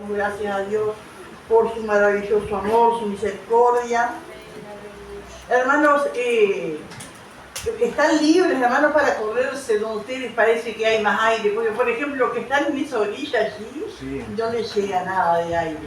damos gracias a Dios por su maravilloso amor, su misericordia. Hermanos, están libres, hermanos, para correrse donde ustedes parece que hay más aire, porque por ejemplo los que están en esa orilla allí, sí, no les llega nada de aire.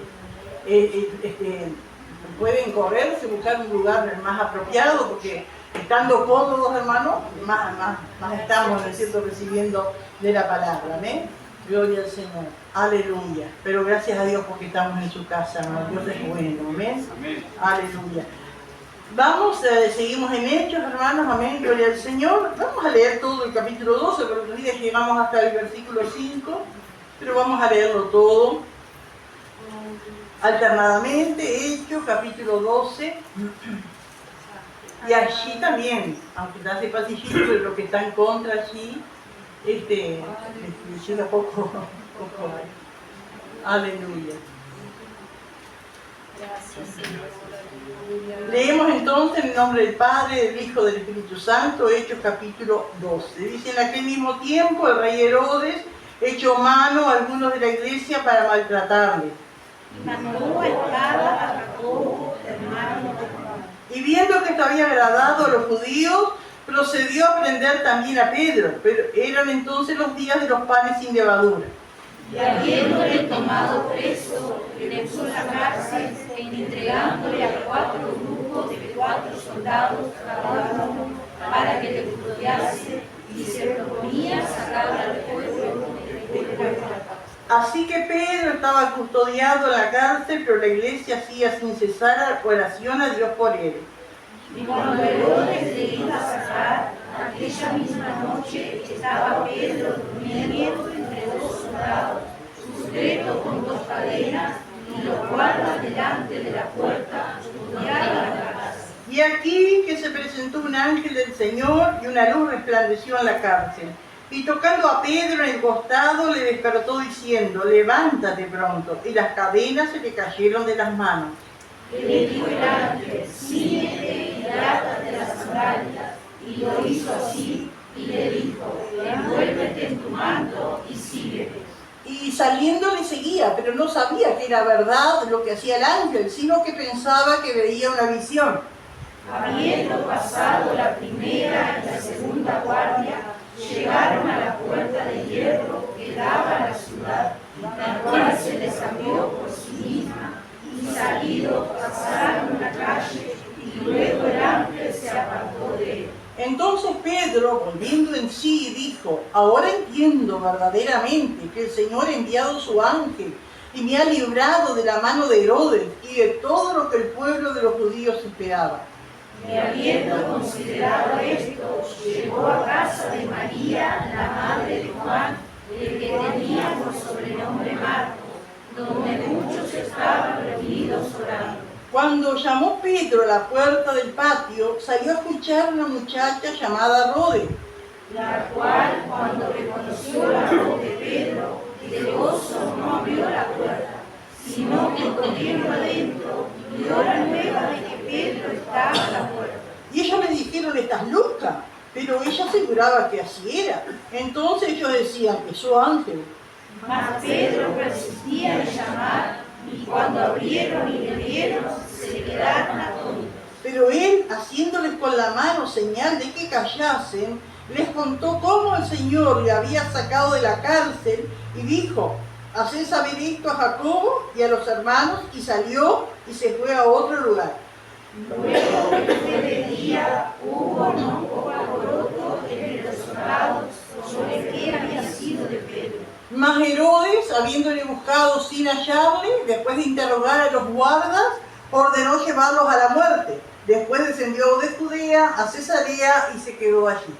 Pueden correrse, buscar un lugar más apropiado, porque estando cómodos, hermanos, más estamos, ¿no es cierto?, recibiendo de la palabra, ¿eh? Gloria al Señor, aleluya. Pero gracias a Dios porque estamos en su casa, hermano. Dios es bueno, amén. Aleluya. Vamos, seguimos en Hechos, hermanos, amén, gloria al Señor. Vamos a leer todo el capítulo 12, porque otros días llegamos hasta el versículo 5, pero vamos a leerlo todo alternadamente. Hechos, capítulo 12. Y allí también, aunque hace pasillito, pero lo que está en contra allí, llega poco. Aleluya. Gracias, Señor. Leemos entonces en el nombre del Padre, del Hijo, del Espíritu Santo, Hechos capítulo 12. Dice: en aquel mismo tiempo el rey Herodes echó mano a algunos de la iglesia para maltratarle. Y mandó a espada a Jacobo, hermano de Juan. Y viendo que esto había agradado a los judíos, procedió a prender también a Pedro, pero eran entonces los días de los panes sin levadura. Y habiéndole tomado preso, le puso en la cárcel, entregándole a 4 grupos de 4 soldados cada uno, para que le custodiase, y se proponía sacar al pueblo del pueblo. Así que Pedro estaba custodiado en la cárcel, pero la iglesia hacía sin cesar oración a Dios por él. Y cuando Herodes le iba a sacar, aquella misma noche estaba Pedro durmiendo entre 2 soldados, sujeto con 2 cadenas, y los guardas delante de la puerta custodiaban la casa. Y aquí que se presentó un ángel del Señor, y una luz resplandeció en la cárcel. Y tocando a Pedro en el costado, le despertó diciendo: levántate pronto. Y las cadenas se le cayeron de las manos. Y le dijo el ángel: síguete y átate las sandalias. Y lo hizo así, y le dijo: envuélvete en tu manto y sígueme. Y saliendo le seguía, pero no sabía que era verdad lo que hacía el ángel, sino que pensaba que veía una visión. Habiendo pasado la primera y la segunda guardia, llegaron a la puerta de hierro que daba a la ciudad, la cual se les abrió por sí misma, y salido pasaron la calle, y luego el ángel se apartó de él. Entonces Pedro, volviendo en sí, dijo: ahora entiendo verdaderamente que el Señor ha enviado su ángel y me ha librado de la mano de Herodes y de todo lo que el pueblo de los judíos esperaba. Y habiendo considerado esto, llegó a casa de María, la madre de Juan, el que tenía por sobrenombre Marcos, donde muchos estaban reunidos orando. Cuando llamó Pedro a la puerta del patio, salió a escuchar una muchacha llamada Rode, la cual, cuando reconoció la voz de Pedro, de gozo no abrió la puerta, sino que corriendo adentro, dio la nueva de que Pedro estaba a la puerta. Y ellos le dijeron: estás loca. Pero ella aseguraba que así era. Entonces ellos decían: es su ángel. Mas Pedro persistía en llamar, y cuando abrieron y le vieron, se quedaron atónitos. Pero él, haciéndoles con la mano señal de que callasen, les contó cómo el Señor le había sacado de la cárcel, y dijo: haced saber esto a Jacobo y a los hermanos, y salió y se fue a otro lugar. Luego que fue de día, hubo un poco alboroto entre los soldados sobre qué había sido de Pedro. Mas Herodes, habiéndole buscado sin hallarle, después de interrogar a los guardas, ordenó llevarlos a la muerte. Después descendió de Judea a Cesarea y se quedó allí.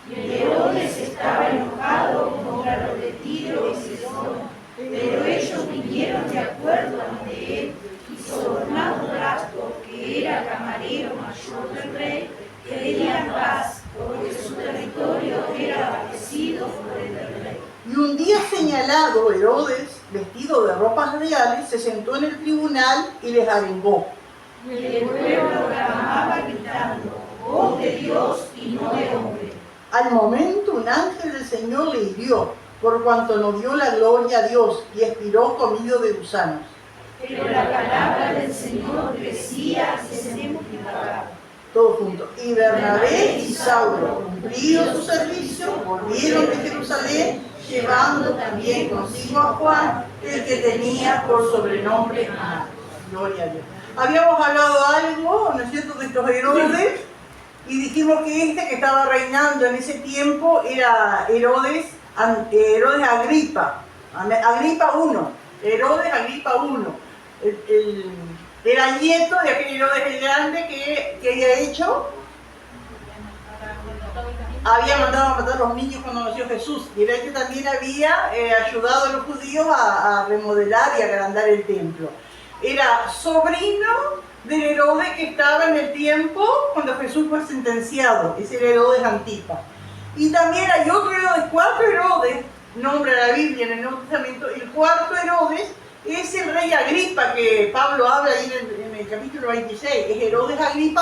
Y Herodes estaba enojado contra los de Tiro y Sidón, pero ellos vinieron de acuerdo ante él, y sobornado Blasco, que era camarero mayor del rey, querían paz, porque su territorio era abastecido por el del rey. Y un día señalado, Herodes, vestido de ropas reales, se sentó en el tribunal y les arengó. Y el pueblo clamaba gritando: voz de Dios y no de hombre. Al momento un ángel del Señor le hirió, por cuanto no dio la gloria a Dios y expiró comido de gusanos. Pero la palabra del Señor crecía y se multiplicaba. Todos juntos. Y Bernabé y Saulo, cumplido su servicio, volvieron de Jerusalén, llevando también consigo a Juan, el que tenía por sobrenombre Marcos. Gloria a Dios. Habíamos hablado algo, ¿no es cierto?, de estos Herodes, y dijimos que este que estaba reinando en ese tiempo era Herodes Agripa. Agripa I. Herodes Agripa I. Era nieto de aquel Herodes el Grande que había hecho. Había mandado a matar a los niños cuando nació Jesús. Y era el que también había ayudado a los judíos a remodelar y agrandar el templo. Era sobrino del Herodes que estaba en el tiempo cuando Jesús fue sentenciado. Ese era Herodes Antipas. Y también hay otro Herodes, 4 Herodes, nombra la Biblia en el Nuevo Testamento. El 4 Herodes es el rey Agripa, que Pablo habla ahí en el capítulo 26. Es Herodes Agripa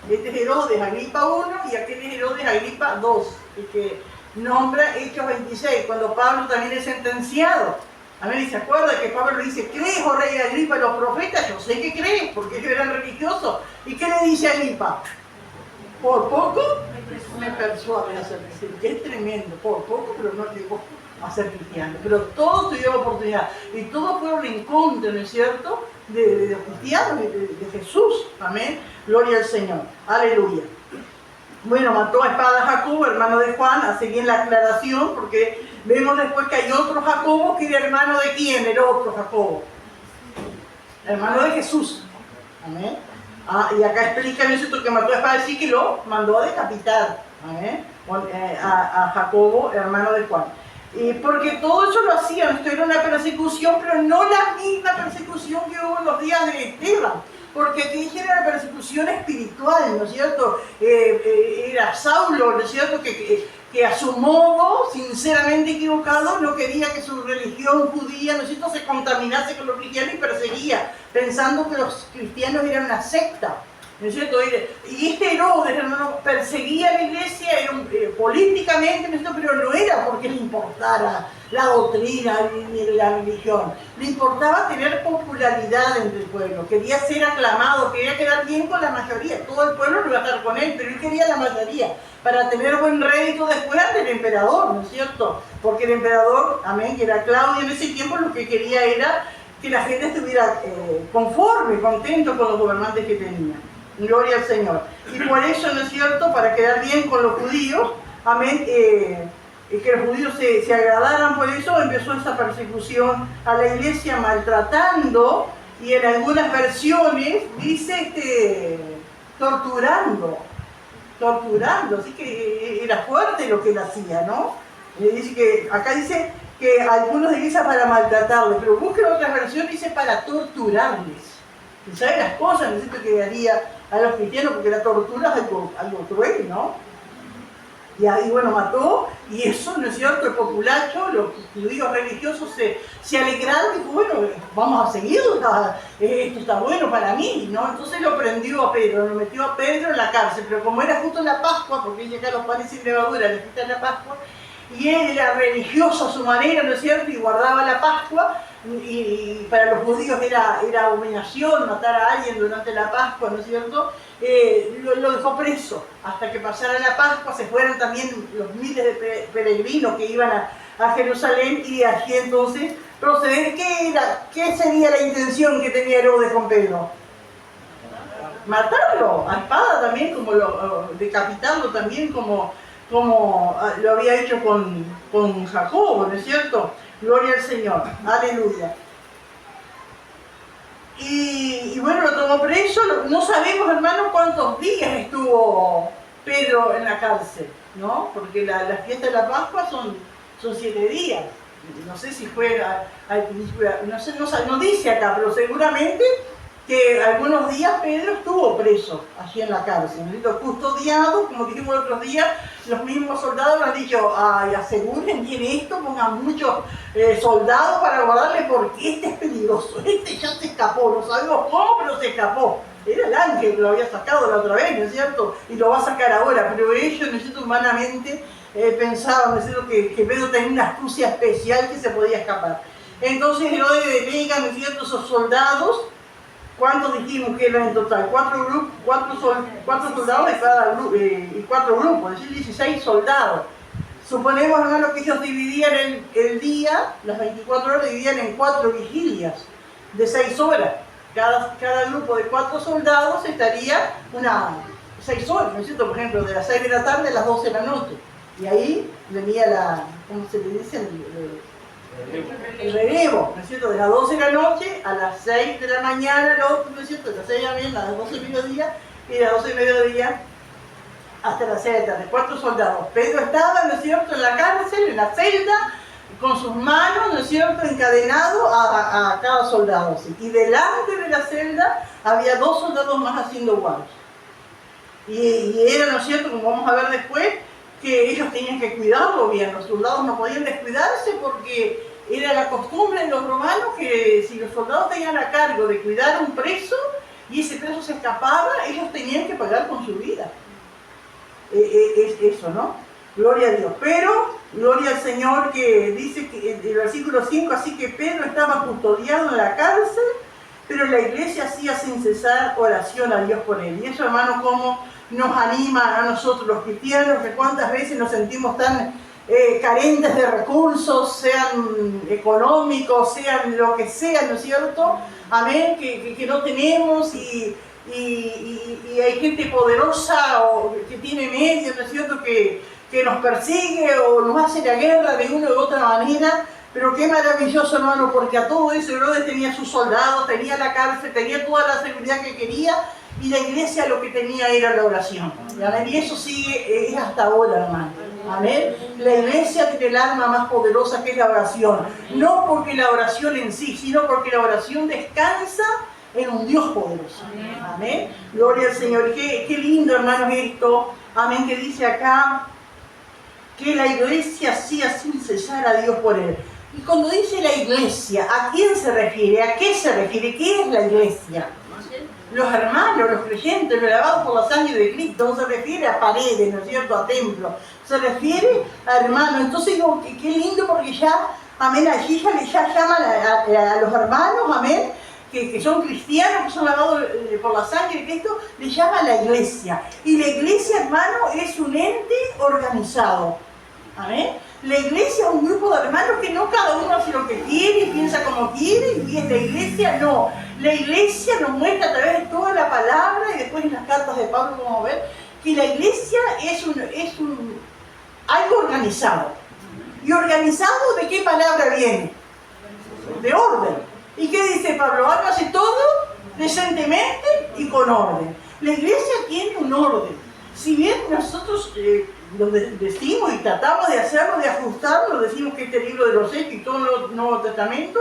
II. Este es Herodes Agripa I y aquel es Herodes Agripa II, el que nombra Hechos 26, cuando Pablo también es sentenciado. Amén, y se acuerda que Pablo le dice: ¿crees, oh rey Agripa, en los profetas? Yo sé que crees, porque ellos eran religiosos. ¿Y qué le dice Agripa? Por poco me persuade a ser cristiano. Que es tremendo, por poco, pero no llegó a ser cristiano. Pero todos tuvieron oportunidad, y todos fueron en contra, ¿no es cierto?, de los cristianos, de Jesús. Amén, gloria al Señor, aleluya. Bueno, mató a espada a Jacobo, hermano de Juan. Hace bien la aclaración, porque vemos después que hay otro Jacobo que era hermano de quién, era otro Jacobo, hermano de Jesús. Amén. Y acá explica, ¿no es cierto?, que mató a espada, sí, que lo mandó a decapitar. Amén. A Jacobo, hermano de Juan. Porque todo eso lo hacían. Esto era una persecución, pero no la misma persecución que hubo en los días de Esteban. Porque aquí era una persecución espiritual, ¿no es cierto? Era Saulo, ¿no es cierto?, que a su modo, sinceramente equivocado, no quería que su religión judía, ¿no es cierto?, se contaminase con los cristianos y perseguía, pensando que los cristianos eran una secta, ¿no es cierto? Y este Herodes, hermano, perseguía a la iglesia políticamente, ¿no es cierto?, pero no era porque le importara la doctrina ni la religión. Le importaba tener popularidad entre el pueblo, quería ser aclamado, quería quedar bien con la mayoría. Todo el pueblo no iba a estar con él, pero él quería la mayoría, para tener buen rédito después ante el emperador, ¿no es cierto? Porque el emperador, amén, que era Claudio en ese tiempo, lo que quería era que la gente estuviera conforme, contento con los gobernantes que tenía. Gloria al Señor. Y por eso, ¿no es cierto?, para quedar bien con los judíos, amén, que los judíos se agradaran, por eso empezó esa persecución a la iglesia, maltratando, y en algunas versiones dice torturando, así que era fuerte lo que él hacía, ¿no? Dice que, acá dice que algunos dicen para maltratarles, pero busquen otras versiones, dice para torturarles. Y saben las cosas, necesito que haría a los cristianos, porque la tortura es algo cruel, ¿no? Y bueno, mató, y eso, ¿no es cierto?, el populacho, los judíos religiosos se alegraron y dijo: bueno, vamos a seguirla, esto está bueno para mí, ¿no? Entonces lo prendió a Pedro, lo metió a Pedro en la cárcel, pero como era justo la Pascua, porque llega los panes sin levadura, le quitan la Pascua, y él era religioso a su manera, ¿no es cierto?, y guardaba la Pascua, y para los judíos era abominación matar a alguien durante la Pascua, ¿no es cierto?, lo dejó preso hasta que pasara la Pascua. Se fueron también los miles de peregrinos que iban a Jerusalén, y de allí entonces proceder. ¿Qué sería la intención que tenía Herodes con Pedro? Matarlo a espada también, decapitarlo también, como lo había hecho con Jacobo, ¿no es cierto? Gloria al Señor, aleluya. Y bueno, lo tomó preso. No sabemos, hermano, cuántos días estuvo Pedro en la cárcel, ¿no? Porque la fiesta de la Pascua son 7 días. No sé si fue al principio, no dice acá, pero seguramente que algunos días Pedro estuvo preso allí en la cárcel, custodiado, como dijimos el otro día. Los mismos soldados le han dicho: ay, aseguren bien esto, pongan muchos soldados para guardarle, porque este es peligroso, este ya se escapó, no sabemos cómo, pero se escapó. Era el ángel que lo había sacado la otra vez, ¿no es cierto?, y lo va a sacar ahora, pero ellos, ¿no es cierto?, humanamente pensaban, ¿no es cierto?, que Pedro tenía una astucia especial que se podía escapar. Entonces Herodes delega, ¿no es cierto?, esos soldados. ¿Cuántos dijimos que eran en total? Cuatro soldados de cada grupo, y 4 grupos, es decir, 16 soldados. Suponemos, hermano, que ellos dividían el día, las 24 horas, dividían en 4 vigilias de 6 horas. Cada grupo de 4 soldados estaría 6 horas, ¿no es cierto? Por ejemplo, de las 6 de la tarde a las 12 de la noche. Y ahí venía ¿cómo se le dice? El relevo, ¿no es cierto? De las 12 de la noche a las 6 de la mañana, el otro, ¿no es cierto? De las 6 de la mañana a las 12 de mediodía, y de las 12 de mediodía hasta las 6 de la tarde. 4 soldados. Pedro estaba, ¿no es cierto?, en la cárcel, en la celda, con sus manos, ¿no es cierto?, encadenado a cada soldado. ¿Sí? Y delante de la celda había 2 soldados más haciendo guardia. Y era, ¿no es cierto?, como vamos a ver después, que ellos tenían que cuidarlo bien. Los soldados no podían descuidarse porque era la costumbre de los romanos que si los soldados tenían a cargo de cuidar a un preso y ese preso se escapaba, ellos tenían que pagar con su vida. Es eso, ¿no? Gloria a Dios. Pero, gloria al Señor, que dice que en el versículo 5, así que Pedro estaba custodiado en la cárcel, pero la iglesia hacía sin cesar oración a Dios por él. Y eso, hermano, como nos anima a nosotros los cristianos, que cuántas veces nos sentimos tan carentes de recursos, sean económicos, sean lo que sea, ¿no es cierto? Amén, que no tenemos y hay gente poderosa o que tiene medios, ¿no es cierto?, que nos persigue o nos hace la guerra de una u otra manera. Pero qué maravilloso, hermano, porque a todo eso Herodes tenía sus soldados, tenía la cárcel, tenía toda la seguridad que quería, y la iglesia lo que tenía era la oración. ¿Amén? Y eso sigue, es hasta ahora, hermano. Amén. La iglesia tiene el arma más poderosa, que es la oración. No porque la oración en sí, sino porque la oración descansa en un Dios poderoso. Amén. Gloria al Señor. Qué lindo, hermano, esto. Amén, que dice acá que la iglesia hacía sin cesar a Dios por él. Y cuando dice la iglesia, ¿a quién se refiere? ¿A qué se refiere? ¿Qué es la iglesia? Los hermanos, los creyentes, los lavados por la sangre de Cristo. No se refiere a paredes, ¿no es cierto?, a templos. Se refiere a hermanos. Entonces digo, qué lindo, porque ya, amén, allí ya llaman a los hermanos, amén, que son cristianos, que son lavados por la sangre de Cristo, le llama a la iglesia. Y la iglesia, hermano, es un ente organizado. Amén. La iglesia es un grupo de hermanos que no cada uno hace lo que quiere y piensa como quiere, y es la iglesia, no. La iglesia nos muestra a través de toda la palabra, y después en las cartas de Pablo vamos a ver, que la iglesia es algo organizado. ¿Y organizado de qué palabra viene? De orden. ¿Y qué dice Pablo? Hágase todo decentemente y con orden. La iglesia tiene un orden. Si bien nosotros lo decimos y tratamos de hacerlo, de ajustarlo, decimos que este libro de los Hechos y todo el Nuevo Testamento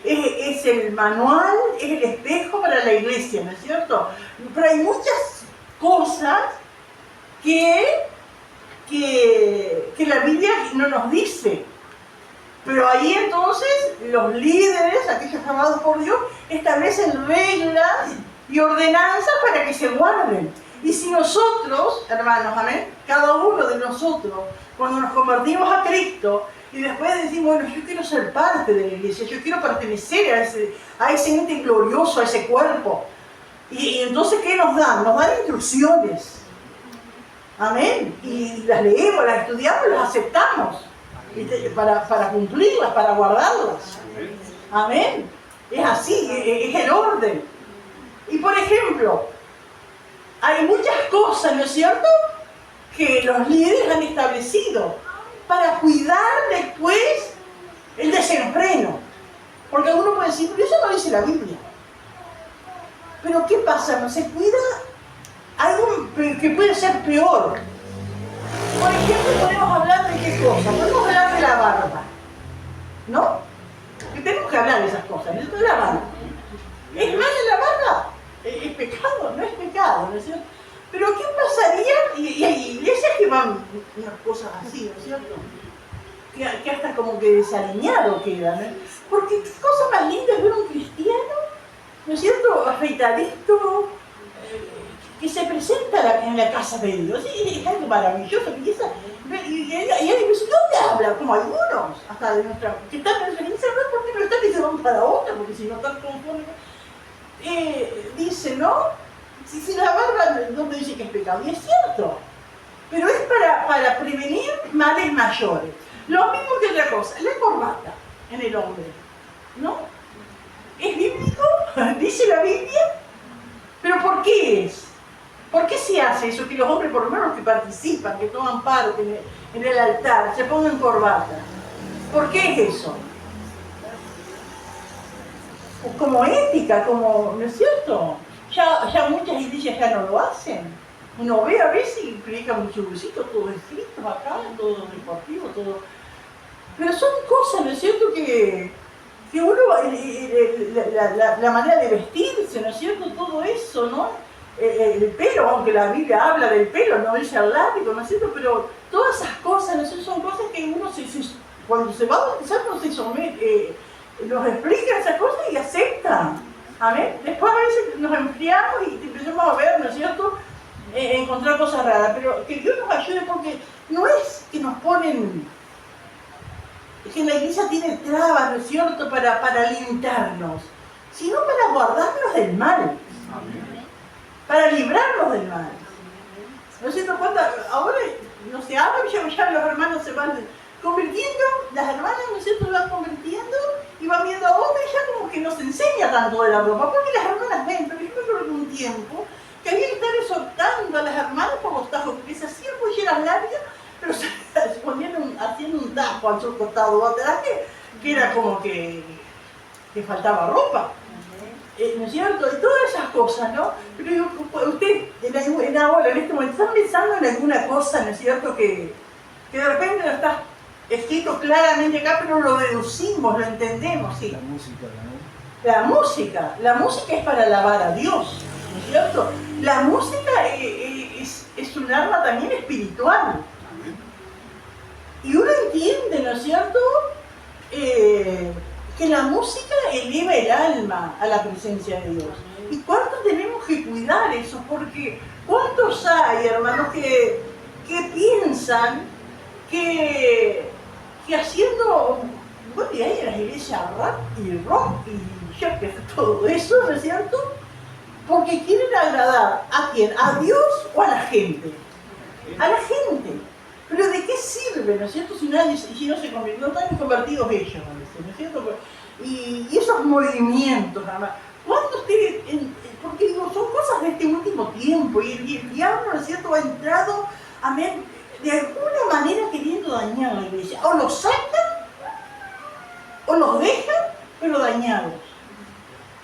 es el manual, es el espejo para la iglesia, ¿no es cierto? Pero hay muchas cosas que la Biblia no nos dice. Pero ahí entonces los líderes, aquellos llamados por Dios, establecen reglas y ordenanzas para que se guarden. Y si nosotros, hermanos, amén, cada uno de nosotros, cuando nos convertimos a Cristo y después decimos, bueno, yo quiero ser parte de la iglesia, yo quiero pertenecer a ese ente glorioso, a ese cuerpo. Y entonces, ¿qué nos dan? Nos dan instrucciones. Amén. Y las leemos, las estudiamos, las aceptamos. Para cumplirlas, para guardarlas. Amén. Es así, es el orden. Y por ejemplo, hay muchas cosas, ¿no es cierto?, que los líderes han establecido para cuidar después el desenfreno. Porque uno puede decir, pero eso no dice la Biblia. Pero ¿qué pasa? ¿No se cuida algo que puede ser peor? Por ejemplo, podemos hablar de qué cosa. Podemos hablar de la barba, ¿no? Que tenemos que hablar de esas cosas, de la barba. ¿Es mal la barba? ¿Es pecado? No es pecado, ¿no es cierto? Pero ¿qué pasaría? Y hay iglesias que van unas cosas así, ¿no es cierto? Que hasta como que desalineado quedan, ¿no? Porque qué cosa más linda es ver un cristiano, ¿no es cierto?, afeitadito, que se presenta en la casa de Dios. Es algo maravilloso. Y y él dice, ¿dónde habla? Como algunos, hasta de nuestra, que están en referencia, no es porque no están y se van para otra, porque si no están conformes. Dice, ¿no? Si la barba no me dice que es pecado, y es cierto, pero es para prevenir males mayores. Lo mismo que otra cosa, la corbata en el hombre, ¿no? ¿Es bíblico? ¿Dice la Biblia? ¿Pero por qué es? ¿Por qué se hace eso? Que los hombres, por lo menos los que participan, que toman parte en el altar, se pongan corbata. ¿Por qué es eso? Como ética, como, ¿no es cierto? Ya muchas iglesias ya no lo hacen. Uno ve a veces y predica un churrusito, todo escrito acá, todo deportivo, todo. Pero son cosas, ¿no es cierto? Que uno, la manera de vestirse, ¿no es cierto? Todo eso, ¿no? El pelo, aunque la Biblia habla del pelo, no dice al látigo, ¿no es cierto? Pero todas esas cosas, ¿no es cierto? Son cosas que uno cuando se va a bautizar no se somete, nos explica esas cosas y acepta. Amén. Después a veces nos enfriamos y empezamos a ver, ¿no es cierto? Encontrar cosas raras, pero que Dios nos ayude porque no es que nos ponen, es que la iglesia tiene trabas, ¿no es cierto?, para limitarnos, sino para guardarnos del mal. Amén. Para librarnos del mal. ¿No es cierto? Ahora no se habla, ya los hermanos se van convirtiendo, las hermanas, ¿no es cierto?, se van convirtiendo y van viendo a otra y ya como que no se enseña tanto de la ropa, porque las hermanas ven, pero yo me acuerdo de un tiempo que había que estar exhortando a las hermanas por los tajos, porque se hacían polleras largas, pero se ponían haciendo un tajo al su costado o atrás, que era como que faltaba ropa. ¿No es cierto? Y todas esas cosas, ¿no? Pero usted, ahora, en este momento, ¿están pensando en alguna cosa, ¿no es cierto?, que de repente no está escrito claramente acá, pero lo deducimos, lo entendemos, sí. La música es para alabar a Dios, ¿no es cierto? La música es un arma también espiritual. Y uno entiende, ¿no es cierto?, que la música eleva el alma a la presencia de Dios. ¿Y cuánto tenemos que cuidar eso? Porque ¿cuántos hay, hermanos, que piensan que haciendo, bueno, y hay en las iglesias rap y rock y ya que todo eso, ¿no es cierto? Porque quieren agradar ¿a quién? ¿A Dios o a la gente? A la gente. Pero ¿de qué sirve, no es cierto, si no se convierte? No están convertidos ellos, ¿no es cierto? Y esos movimientos, además, ¿cuántos tienen? Porque digo, son cosas de este último tiempo y el diablo, ¿no es cierto?, ha entrado, amén, de alguna manera queriendo dañar la iglesia. O los sacan, o los dejan, pero dañados.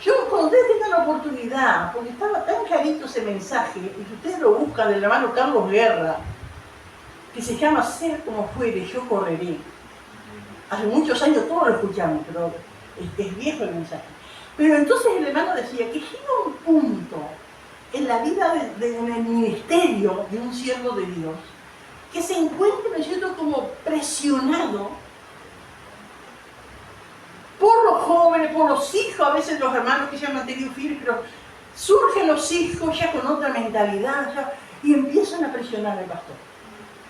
Yo, cuando ustedes tengan la oportunidad, porque estaba tan clarito ese mensaje, y si ustedes lo buscan del hermano Carlos Guerra, que se llama Ser como fuere, yo correré. Hace muchos años todos lo escuchamos, pero es viejo el mensaje. Pero entonces el hermano decía que llega un punto en la vida en el ministerio de un siervo de Dios que se encuentra, ¿no es cierto?, como presionado por los jóvenes, por los hijos, a veces los hermanos que se han mantenido fieles, pero surgen los hijos ya con otra mentalidad y empiezan a presionar al pastor.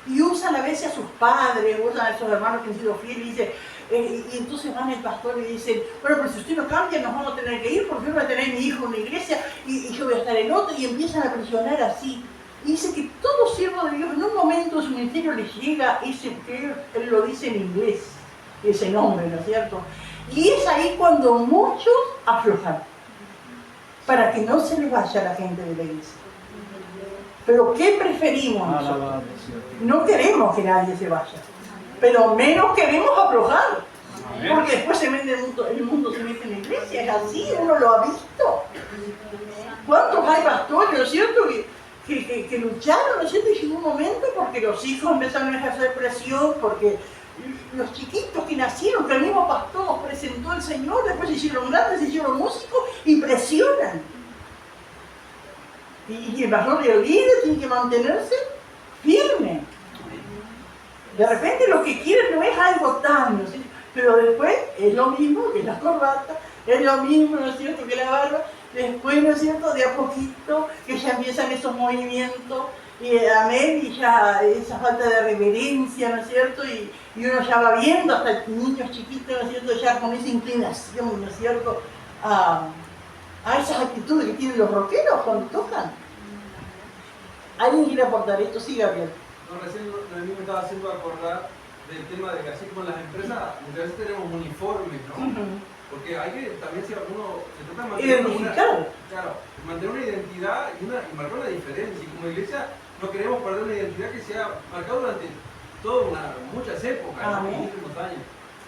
Y usan a veces a sus padres, usan a esos hermanos que han sido fieles y dicen, y entonces van al pastor y dicen, bueno, pero si usted no cambia nos vamos a tener que ir porque yo voy a tener mi hijo en una iglesia y yo voy a estar en otra, y empiezan a presionar así. Y dice que todo siervo de Dios en un momento de su ministerio les llega ese, que él lo dice en inglés, ese nombre, ¿no es cierto? Y es ahí cuando muchos aflojan, para que no se les vaya la gente de la iglesia. Pero ¿qué preferimos nosotros? No queremos que nadie se vaya, pero menos queremos aflojar, porque después se mete el mundo se mete en la iglesia, es así, uno lo ha visto. ¿Cuántos hay pastores, ¿no es cierto?, que lucharon, ¿no es cierto?, y llegó un momento porque los hijos empezaron a ejercer presión, porque los chiquitos que nacieron, que el mismo pastor los presentó el Señor, después se hicieron grandes, se hicieron músicos y presionan. Y el pastor y el líder tiene que mantenerse firme. De repente lo que quieren no es algo tan, ¿no es cierto?, pero después es lo mismo que la corbata, es lo mismo, ¿no es cierto?, que la barba. Después, ¿no es cierto?, de a poquito, que ya empiezan esos movimientos, amén, y ya esa falta de reverencia, ¿no es cierto? Y uno ya va viendo hasta niños chiquitos, ¿no es cierto? Ya con esa inclinación, ¿no es cierto? A esas actitudes que tienen los rockeros cuando tocan. ¿Alguien quiere aportar esto? Sí, Gabriel. No, recién a mí me estaba haciendo acordar del tema de que así como en las empresas, muchas veces tenemos uniformes, ¿no? Porque hay que también, si uno se trata de mantener una identidad y marcar una diferencia. Y como iglesia no queremos perder una identidad que sea marcada durante muchas épocas, muchísimos años.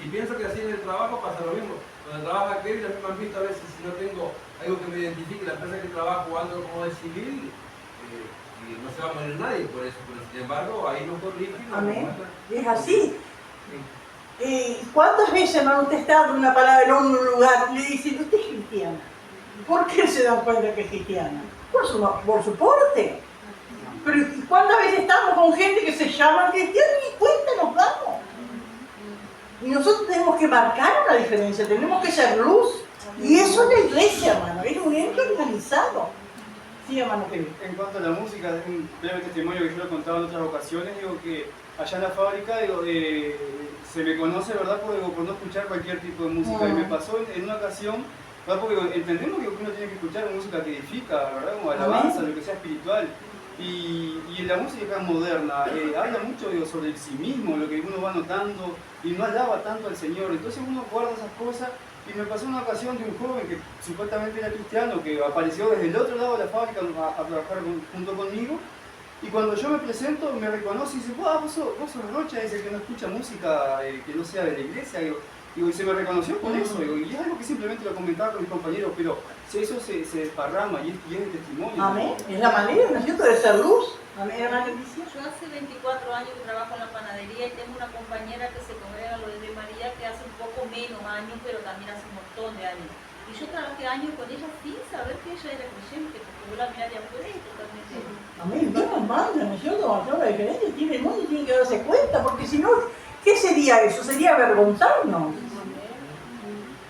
Y pienso que así en el trabajo pasa lo mismo. Cuando trabaja Kevin, a mí me han visto a veces si no tengo algo que me identifique, la empresa que trabajo o algo como de civil, y no se va a morir nadie por eso. Pero sin embargo, ahí nos corrigen. Amén. Es así. ¿Cuántas veces, hermano, usted está dando una palabra en un lugar y le dicen, usted es cristiana? ¿Por qué se dan cuenta que es cristiana? Por su porte. Pero ¿cuántas veces estamos con gente que se llama cristiana y ni cuenta nos damos? Y nosotros tenemos que marcar una diferencia, tenemos que ser luz. Y eso es la iglesia, hermano, es un ente organizado. Sí, hermano, en cuanto a la música, un breve testimonio que yo lo he contado en otras ocasiones, digo que allá en la fábrica se me conoce, ¿verdad?, por no escuchar cualquier tipo de música. Y me pasó en una ocasión, ¿verdad?, porque entendemos que uno tiene que escuchar música que edifica, ¿verdad?, como alabanza, lo que sea espiritual. Y en la música moderna habla mucho sobre el sí mismo, lo que uno va notando, y no alaba tanto al Señor. Entonces uno guarda esas cosas. Y me pasó una ocasión de un joven que supuestamente era cristiano, que apareció desde el otro lado de la fábrica a trabajar junto conmigo. Y cuando yo me presento, me reconoce y dice, vos sos Rocha, es el que no escucha música que no sea de la iglesia. Y se me reconoció con eso. Y es algo que simplemente lo comentaba con mis compañeros, pero si eso se desparrama y es el testimonio. Amén. Es la manera, ¿no es cierto?, de ser luz. Amén, hermana Alicia. Yo hace 24 años que trabajo en la panadería y tengo una compañera que se congrega a lo de María que hace un poco menos años, pero también hace un montón de años. Y yo trabajé años con ella sin saber que ella era creyente, porque yo la miré de afuera y totalmente. Amén, Dios nos manda, ¿no es cierto? Marcar la diferencia, tiene el mundo y tiene que darse cuenta, porque si no, ¿qué sería eso? Sería avergonzarnos.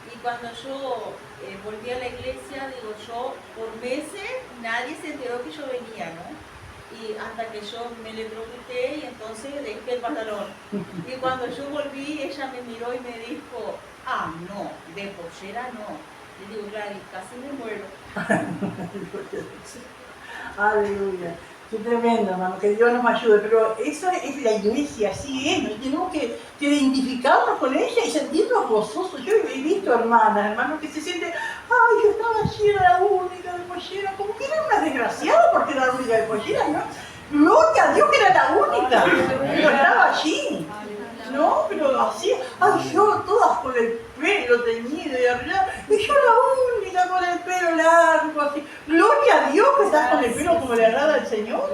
Y cuando yo volví a la iglesia, digo yo, por meses nadie se enteró que yo venía, ¿no? Y hasta que yo me electrocuté y entonces dejé el pantalón. Y cuando yo volví, ella me miró y me dijo, no, de pollera no. Le digo, Gladys, casi me muero. Aleluya. Qué tremendo, hermano, que Dios nos ayude. Pero esa es la iglesia, así es. ¿No? Tenemos que identificarnos con ella y sentirnos gozosos. Yo he visto hermanos que se sienten, yo estaba allí, era la única de pollera, como que era una desgraciada porque era la única de pollera, ¿no? Gloria a Dios que era la única, pero estaba allí. No, pero así, yo todas con el pelo teñido y arreglado, y yo la única con el pelo largo, así. Gloria a Dios que estás con el pelo como le agrada al Señor.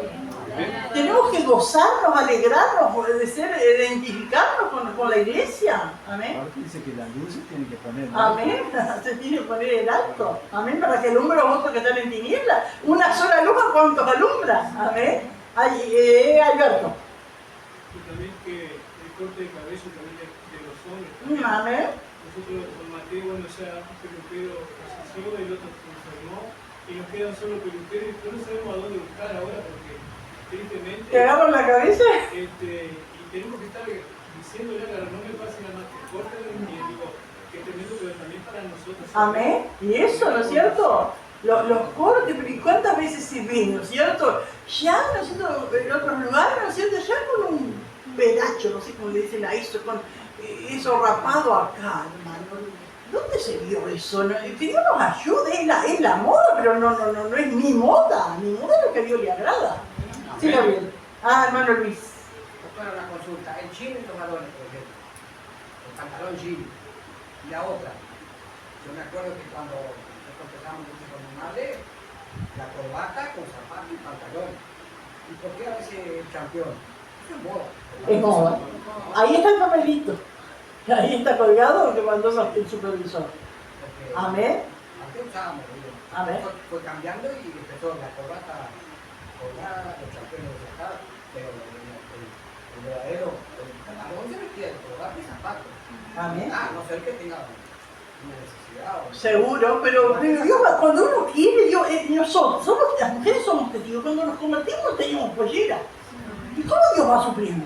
Tenemos que gozarnos, alegrarnos, identificarnos con la iglesia. Amén. Ahora dice que la luz se tiene que poner. Amén. Se tiene que poner en alto. Amén. Para que alumbre a vosotros que están en tinieblas. Una sola luz, ¿a cuántos alumbra? Amén. Alberto. Y también que el corte de cabello también de los hombres. Amén. Nosotros con Mateo, bueno, ya un peluquero falleció, el otro se enfermó, y nos quedan solo peluqueros, pero no sabemos a dónde buscar ahora porque tristemente. ¿Te agarran la cabeza? Y tenemos que estar diciéndole a la no me pasen nada más que corten y digo, que tremendo, pero también para nosotros. Amén. Y eso, ¿no es cierto? Los cortes, pero ¿y cuántas veces se ven, ¿no es cierto? Ya, ¿no es cierto? En otros lugares, ¿no es cierto? Ya con un veracho, no sé cómo le dicen a eso, con eso rapado acá, hermano. ¿Dónde se vio eso? Que Dios nos ayude, es la moda, pero no es mi moda. Mi moda es lo que a Dios le agrada. Sí, Gabriel. Hermano Luis. Doctora, una consulta. El jean en los varones, por ejemplo. El pantalón jean. Y la otra. Yo me acuerdo que cuando nosotros empezamos con mi madre, la corbata con zapatos y pantalón. ¿Y por qué a veces el campeón? Eso es moda. Es moda. Ahí está el papelito. Ahí está colgado lo que mandó el supervisor. Porque Amén. antes usábamos, Amén. fue cambiando y empezó la corbata colgada, los campeones sacados, pero el verdadero, el pantalón se vestía de corbata y zapatos. Amén. No ser que tenga Seguro, pero Dios, cuando uno quiere, Dios, nosotros, las mujeres somos testigos, cuando nos convertimos tenemos pollera. ¿Y cómo Dios va supliendo?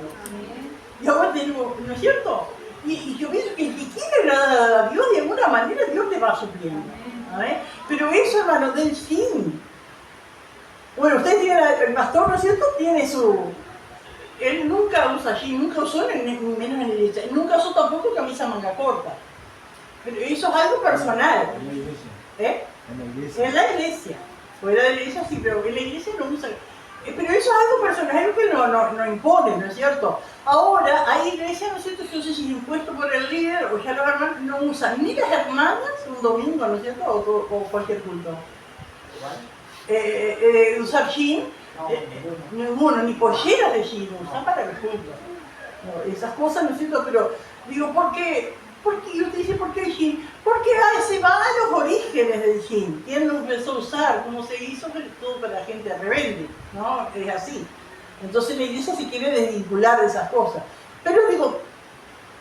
Y ahora tenemos, ¿no es cierto? Y yo pienso que el que quiere agradar a Dios, de alguna manera Dios le va supliendo. Pero eso, hermano, del fin. Bueno, usted tiene, el pastor, ¿no es cierto? Tiene su... Él nunca usa allí, nunca usó, menos en la iglesia. Nunca usó tampoco camisa manga corta. Pero eso es algo personal. En la iglesia. ¿Eh? En la iglesia. En la iglesia. Fuera de la iglesia sí, pero en la iglesia no usa. Pero eso es algo personal, algo que no impone, ¿no es cierto? Ahora, hay iglesias, ¿no es cierto?, que no sé si es impuesto por el líder o ya los hermanos no usan ni las hermanas un domingo, ¿no es cierto?, o cualquier culto. Usar jean, ninguno, ni polleras de jean, usan para los cultos. No, esas cosas, ¿no es cierto? Pero digo, ¿por qué? Y usted dice, ¿por qué el jean? Porque se va a los orígenes del jean. ¿Quién lo empezó a usar? ¿Cómo se hizo? Todo para la gente rebelde, ¿no? Es así. Entonces la iglesia se quiere desvincular de esas cosas. Pero digo,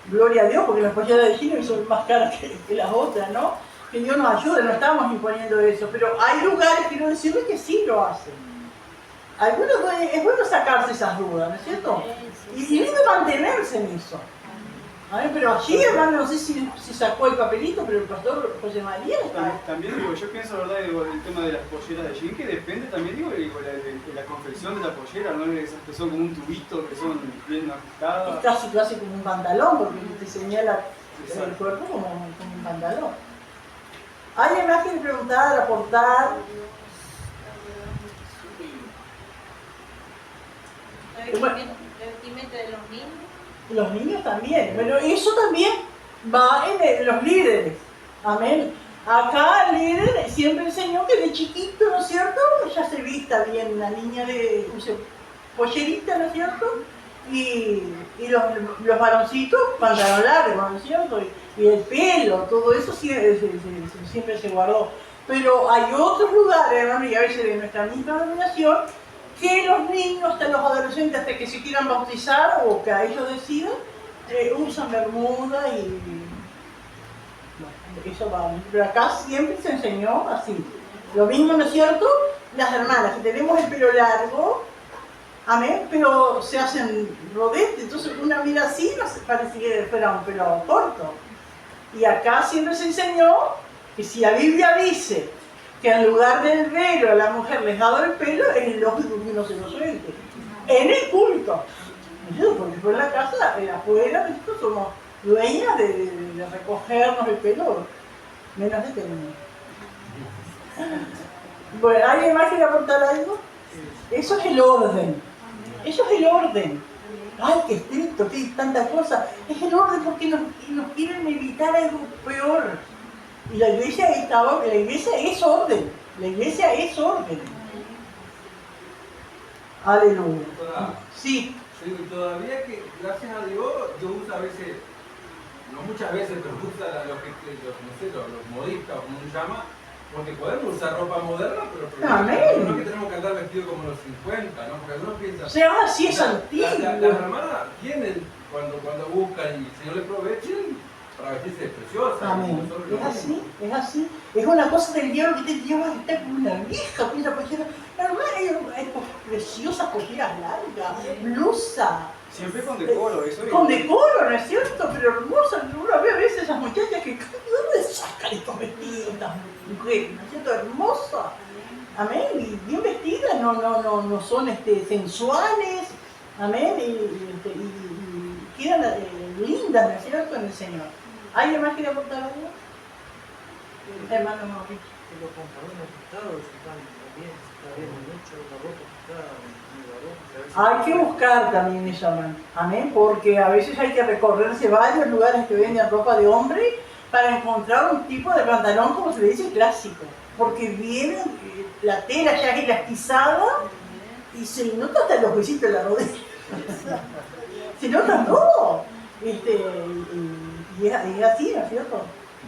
gloria a Dios, porque las polleras de jean son más caras que las otras, ¿no? Que Dios nos ayude, no estamos imponiendo eso. Pero hay lugares, quiero decirles, que sí lo hacen. Algunos, es bueno sacarse esas dudas, ¿no es cierto? Y lindo mantenerse en eso. Pero allí, hermano, no sé si sacó el papelito, pero el pastor José María está. También digo, yo pienso, ¿verdad?, digo, el tema de las polleras de jean, que depende también, digo, de la confección de la pollera, ¿no? Esas que son como un tubito, que son bien ajustadas. Es casi como un pantalón, porque te señala el cuerpo como un pantalón. ¿Alguien más quiere preguntar, aportar? ¿El vestimenta de los niños? Los niños también, pero eso también va en los líderes, amén. Acá el líder siempre enseñó que de chiquito, ¿no es cierto?, ya se vista bien, la niña use pollerita, ¿no es cierto?, y los varoncitos pantalón largo, ¿no es cierto?, y el pelo, todo eso siempre se guardó. Pero hay otros lugares, hermano, y a veces de nuestra misma denominación, que los niños, hasta los adolescentes, hasta que se quieran bautizar o que a ellos decidan, usan bermuda y bueno, eso va. Pero acá siempre se enseñó así. Lo mismo, ¿no es cierto?, las hermanas, que tenemos el pelo largo, amén, pero se hacen rodetes, entonces una mira así, no se parece que fuera un pelo corto. Y acá siempre se enseñó que si la Biblia dice que en lugar del velo a la mujer les dado el pelo, es lógico que uno se lo suelte. En el culto. Porque por la casa, afuera, nosotros somos dueñas de recogernos el pelo, menos de tener. Bueno, ¿alguien más quiere aportar algo? Eso es el orden. Eso es el orden. Ay, qué estricto, qué tanta cosa. Es el orden porque nos quieren evitar algo peor. Y la iglesia es orden. La iglesia es orden. Aleluya. Sí. Todavía que, gracias a Dios, yo uso a veces, no muchas veces, pero uso los modistas, o como se llama, porque podemos usar ropa moderna, pero no es que tenemos que andar vestidos como los 50, ¿no? Porque algunos piensan... O sea, así es antiguo. Las hermanas tienen, cuando buscan y el Señor les provee, para vestirse preciosa. Amén. Es así. Es una cosa del diablo que te lleva a estar con una vieja, con esa pollera. Hermano, hay preciosas polleras largas, blusa. Siempre con decoro, eso es. Con decoro, ¿no es cierto? Pero hermosa. Uno ve a veces esas muchachas que, ¿de dónde sacan estos vestidos, estas mujeres? ¿No es cierto? Hermosas. Amén. Y bien vestidas, no son sensuales. Amén. Y quedan lindas, ¿no es cierto?, en el Señor. ¿Alguien más quiere aportar algo? Hermano Mauricio. Los pantalones ajustados está bien mucho, la ropa ajustada, Hay que buscar también eso, hermano. Amén, porque a veces hay que recorrerse varios lugares que venden ropa de hombre para encontrar un tipo de pantalón, como se le dice, clásico. Porque viene, la tela ya es elastizada y se nota hasta los huesitos de la rodilla. Se nota todo. Y es así, ¿no es cierto?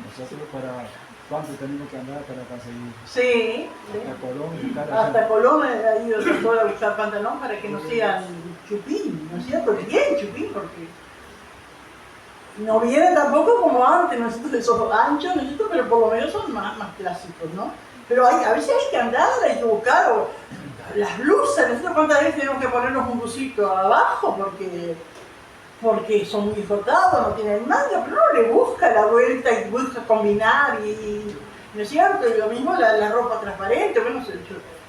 Nosotros para cuánto tenemos que andar para conseguir. Sí. Hasta Colón ha ido a buscar pantalón para que no sean chupín, ¿no es cierto? Bien chupín, porque No vienen tampoco como antes, ¿no es cierto? Esos anchos, ¿no es cierto? Pero por lo menos son más clásicos, ¿no? Pero a veces hay que andar, hay que buscar, o las blusas, ¿no es cierto? ¿Cuántas veces tenemos que ponernos un busito abajo porque son muy escotados, no tienen manga? Pero uno le busca la vuelta y busca combinar ¿no es cierto? Y lo mismo la ropa transparente, bueno,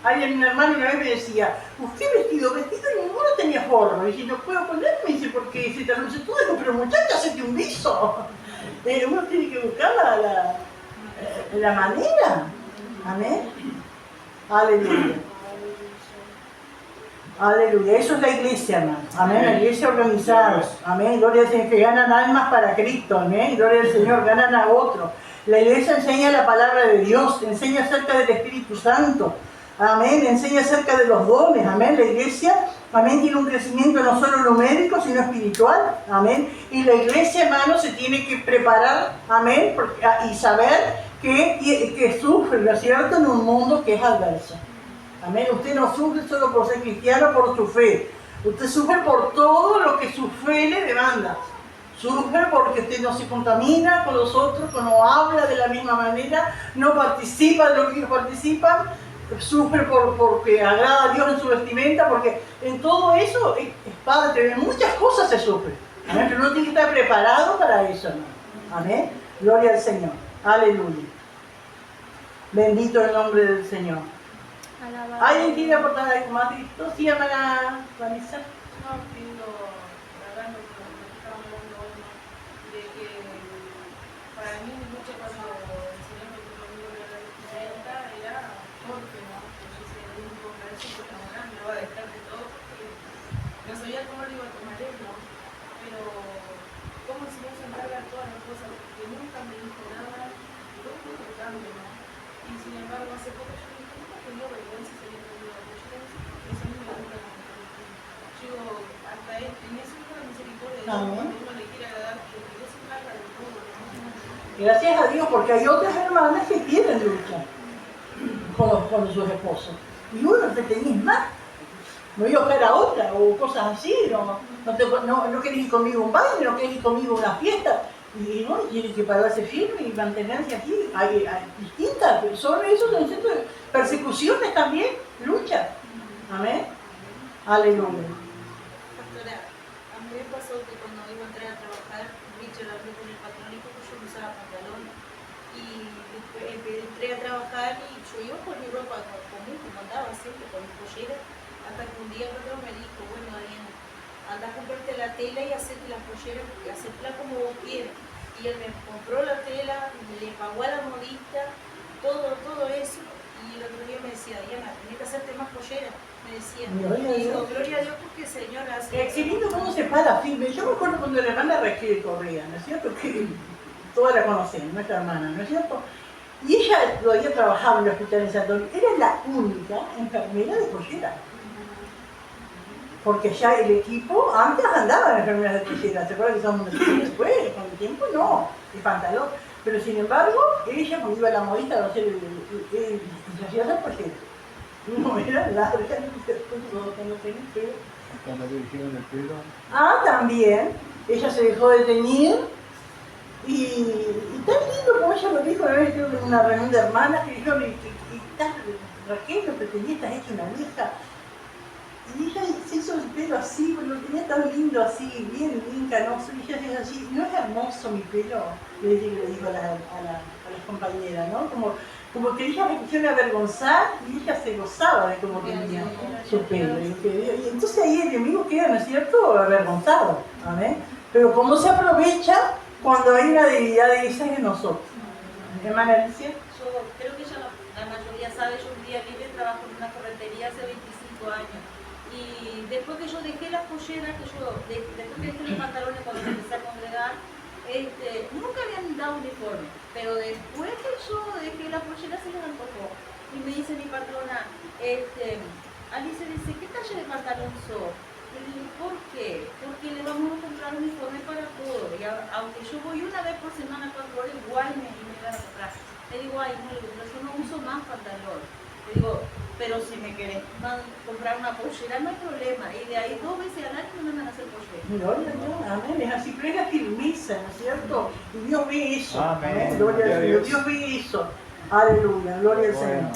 alguien, un hermano una vez me decía, usted vestido, ninguno tenía forma. Y dije, no puedo ponerme, dice, porque se te luce todo. Digo, pero muchacha, hacete un viso. Uno tiene que buscar la manera. Amén. Aleluya. Aleluya. Eso es la iglesia, hermano. Amén. La iglesia organizada. Amén. Gloria al Señor, que ganan almas para Cristo. Amén. Gloria al Señor, ganan a otros. La iglesia enseña la palabra de Dios, enseña acerca del Espíritu Santo. Amén, enseña acerca de los dones, amén. La iglesia, amén, tiene un crecimiento no solo numérico, sino espiritual, amén. Y la iglesia, hermano, se tiene que preparar, amén, y saber que sufre, ¿no es cierto?, en un mundo que es adverso. Amén, usted no sufre solo por ser cristiano, por su fe. Usted sufre por todo lo que su fe le demanda. Sufre porque usted no se contamina con los otros, no habla de la misma manera, no participa de lo que ellos participan. Sufre porque agrada a Dios en su vestimenta, porque en todo eso es parte, en muchas cosas se sufre. Amén. Pero uno tiene que estar preparado para eso, ¿no? Amén. Gloria al Señor. Aleluya. Bendito el nombre del Señor. ¿Alguien quiere aportar algo más de esto? Sí, hermana Vanessa. No, pido, hablando con lo que estaba hablando hoy, ¿no? De que para mí mucho cuando el Señor me puso conmigo en la vestimenta era porque no, que yo soy el único que ha hecho que ahora me lo va a dejar de todo porque no sabía cómo lo iba a tomar él, ¿no? Pero cómo el Señor se encarga de todas las cosas, porque nunca me dijo nada, yo fui por cambio, ¿no? Y sin embargo hace poco yo dije, nunca tenía vergüenza de salir conmigo, porque yo pensé que eso no me gusta. Digo, hasta él, en eso es la misericordia de Dios, cuando uno le quiere agradar, porque Dios se encarga de todo, ¿no? Gracias a Dios, porque hay otras hermanas que quieren luchar con sus esposos. Y uno te tenés más. Me voy a buscar a otra, o cosas así. No querés ir conmigo a un baile, no querés ir conmigo a una fiesta. Y no, tiene que pararse firme y mantenerse aquí. Hay distintas, son esos son persecuciones también, luchas. Amén. Aleluya. Pastora, a mí me pasó que cuando iba a entrar a trabajar, Richard habló con el patrón y dijo que yo no usaba pantalón. Y después entré a trabajar y yo iba con mi ropa común, como andaba siempre, con mi pollera, hasta que un día el patrón me dijo, bueno, Ariana, anda a comprarte la tela y hacerte las polleras, hacetla como vos quieras. Y él me compró la tela, le pagó a la modista, todo eso. Y el otro día me decía, Diana, tenés que hacerte más polleras. Me decía, y digo, gloria a Dios porque el Señor hace eso. Qué lindo cómo se para firme. Yo me acuerdo cuando la hermana Raquel Correa, ¿no es cierto? Que todas la conocen, nuestra hermana, ¿no es cierto? Y ella todavía trabajaba en el hospital en Santo Domingo. Era la única enfermera de pollera. Porque ya el equipo antes andaba en enfermeras de pollera. ¿Se acuerdan que somos después? Con el tiempo no, el pantalón. Pero sin embargo, ella cuando iba a la modista a hacer se hacía hacer pollera. No era larga, cuando tenía pelo. Cuando le dijeron el pelo. Ah, también. Ella se dejó de teñir. Y tan lindo como ella lo dijo una vez en una reunión de hermanas, que dijeron, Raquel, lo que tenía, estás hecha una vieja. Y ella se hizo el pelo así, lo tenía tan lindo así, bien canoso. Y ella dice así, no es hermoso mi pelo, le digo a las compañeras, ¿no? Como que ella me quisieron avergonzar y ella se gozaba de cómo tenía su pelo. Y entonces ahí el enemigo queda, ¿no es cierto?, avergonzado. ¿Amén? Pero cómo se aprovecha cuando hay una debilidad de esas en nosotros. Hermana Alicia. Yo creo que ya la mayoría sabe, yo un día libre trabajo en una ferretería hace 25 años. Y después que yo dejé las polleras, después que dejé los pantalones cuando me empecé a congregar, nunca habían dado uniforme, pero después que yo dejé la pollera se me antojó. Y me dice mi patrona, Alicia dice, ¿qué talla de pantalón sos? Y le digo, ¿por qué? Porque le vamos a comprar uniforme para todo. Y aunque yo voy una vez por semana a 4 horas, igual me van a comprar. Le digo, ay, no, yo no uso más pantalón. Le digo, pero si me querés comprar una pollera no hay problema. Y de ahí 2 veces al año me mandan a hacer pollera. Gloria a Dios, amén. Es así, pero es la firmeza, ¿no es cierto? Y Dios ve eso. Amén. Gloria al Señor. Dios ve eso. Aleluya, gloria al Señor.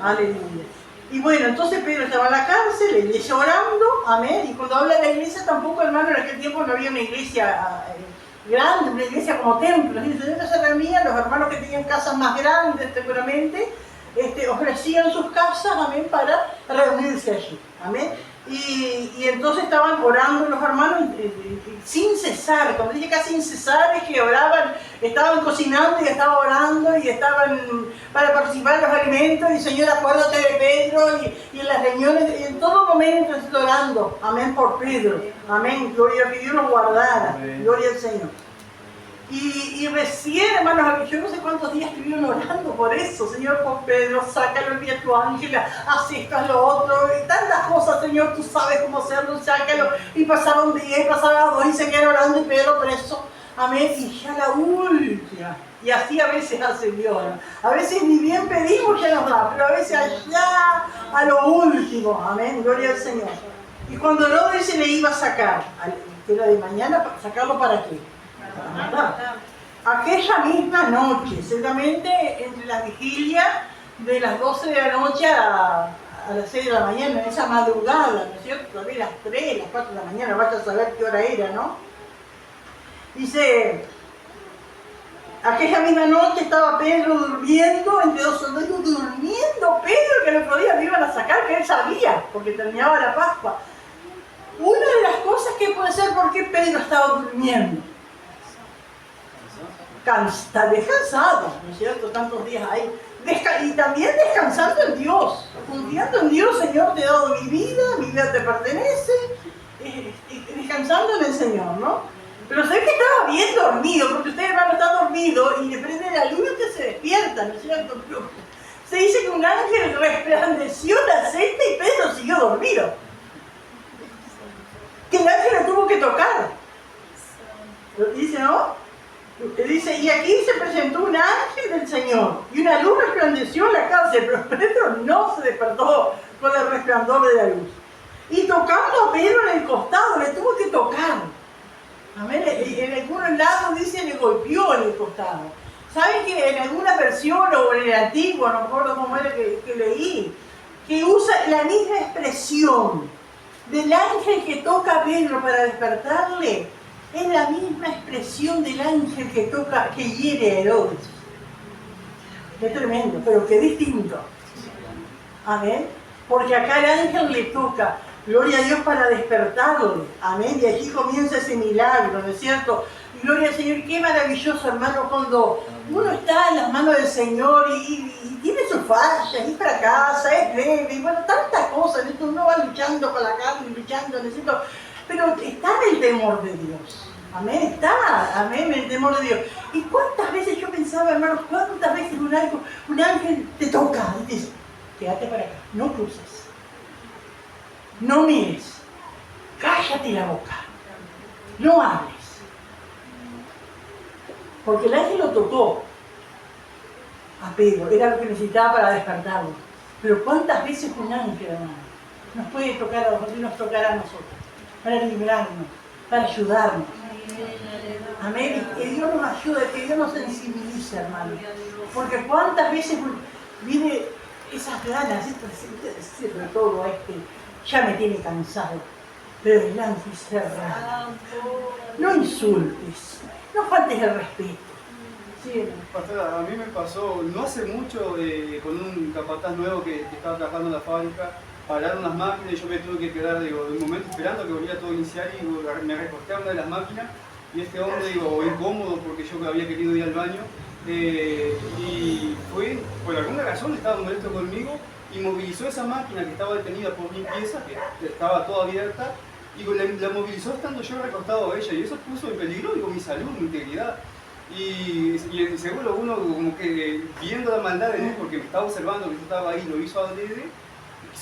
Aleluya. Y bueno, entonces Pedro estaba en la cárcel, la iglesia orando, amén. Y cuando habla de la iglesia, tampoco, hermano, en aquel tiempo no había una iglesia grande, una iglesia como templo. El Señor se reunía, los hermanos que tenían casas más grandes, seguramente, ofrecían sus casas, amén, para reunirse allí, amén. Y entonces estaban orando los hermanos sin cesar. Cuando dije casi sin cesar es que oraban, estaban cocinando y estaban orando y estaban para participar en los alimentos. Y Señor, acuérdate de Pedro y en las reuniones, y en todo momento estoy orando, amén, por Pedro, amén, gloria, que Dios los guardara, gloria al Señor. Y recién, hermanos, yo no sé cuántos días estuvieron orando por eso. Señor, por Pedro, sácalo, envía a tu ángel, haz esto, haz lo otro, y tantas cosas, Señor, tú sabes cómo hacerlo, sácalo. Y pasaron días, y pasaban 2, y seguían orando, y Pedro preso, amén, y ya la última. Y así a veces hace Dios, ¿no? A veces ni bien pedimos ya nos da, pero a veces allá a lo último, amén, gloria al Señor. Y cuando Herodes se le iba a sacar, que era de mañana, ¿sacarlo para qué? Aquella misma noche, seguramente entre la vigilia de las 12 de la noche a las 6 de la mañana, en esa madrugada, ¿no es cierto? Todavía las 3, las 4 de la mañana, vaya a saber qué hora era, ¿no? Dice, aquella misma noche estaba Pedro durmiendo, entre 2 soldados, durmiendo Pedro, que el otro día lo iban a sacar, que él sabía, porque terminaba la Pascua. Una de las cosas que puede ser porque Pedro estaba durmiendo. Descansado, ¿no es cierto? Tantos días ahí. Y también descansando en Dios, confiando en Dios. Señor, te he dado mi vida te pertenece, descansando en el Señor, ¿no? Pero sé que estaba bien dormido, porque usted, hermano, está dormido y le prende la luz y usted se despierta, ¿no es cierto? Se dice que un ángel resplandeció el aceite y Pedro siguió dormido. Que el ángel lo tuvo que tocar. Dice, ¿no? Dice, y aquí se presentó un ángel del Señor y una luz resplandeció en la cárcel, pero Pedro no se despertó con el resplandor de la luz. Y tocando a Pedro en el costado, le tuvo que tocar. Amén. En algunos lados dice, le golpeó en el costado. ¿Saben que en algunas versiones, o en el antiguo, no me acuerdo cómo era que leí, que usa la misma expresión del ángel que toca a Pedro para despertarle? Es la misma expresión del ángel que hiere a Herodes. Qué tremendo, pero qué distinto. Amén. Porque acá el ángel le toca, gloria a Dios, para despertarle. Amén. Y allí comienza ese milagro, ¿no es cierto? Y gloria al Señor. Qué maravilloso, hermano, cuando uno está en las manos del Señor y tiene sus fallas, y fracasa, es débil, y bueno, tantas cosas. Uno va luchando con la carne, luchando, necesito. Pero está en el temor de Dios. Amén, está, amén, en el temor de Dios. ¿Y cuántas veces yo pensaba, hermanos, cuántas veces un ángel te toca y te dice, quédate para acá, no cruces, no mires, cállate la boca, no hables? Porque el ángel lo tocó a Pedro, era lo que necesitaba para despertarlo. Pero cuántas veces un ángel, hermano, nos puede tocar a nosotros y nos tocará a nosotros, para librarnos, para ayudarnos. Amén. Que Dios nos ayude, que Dios nos sensibilice, hermano. Porque cuántas veces viene esas ganas, de todo ya me tiene cansado. Pero el ángel cerrado. No insultes, no faltes el respeto. Sí. Pastora, a mí me pasó no hace mucho con un capataz nuevo que estaba trabajando en la fábrica. Pararon las máquinas y yo me tuve que quedar, de un momento esperando que volviera todo a iniciar y me recosté a una de las máquinas y este hombre, incómodo porque yo había querido ir al baño y fue, por alguna razón estaba molesto conmigo y movilizó esa máquina que estaba detenida por limpieza, que estaba toda abierta, y la movilizó estando yo recostado a ella y eso puso en peligro mi salud, mi integridad. Y seguro uno como que viendo la maldad en él porque me estaba observando que yo estaba ahí, lo hizo adrede.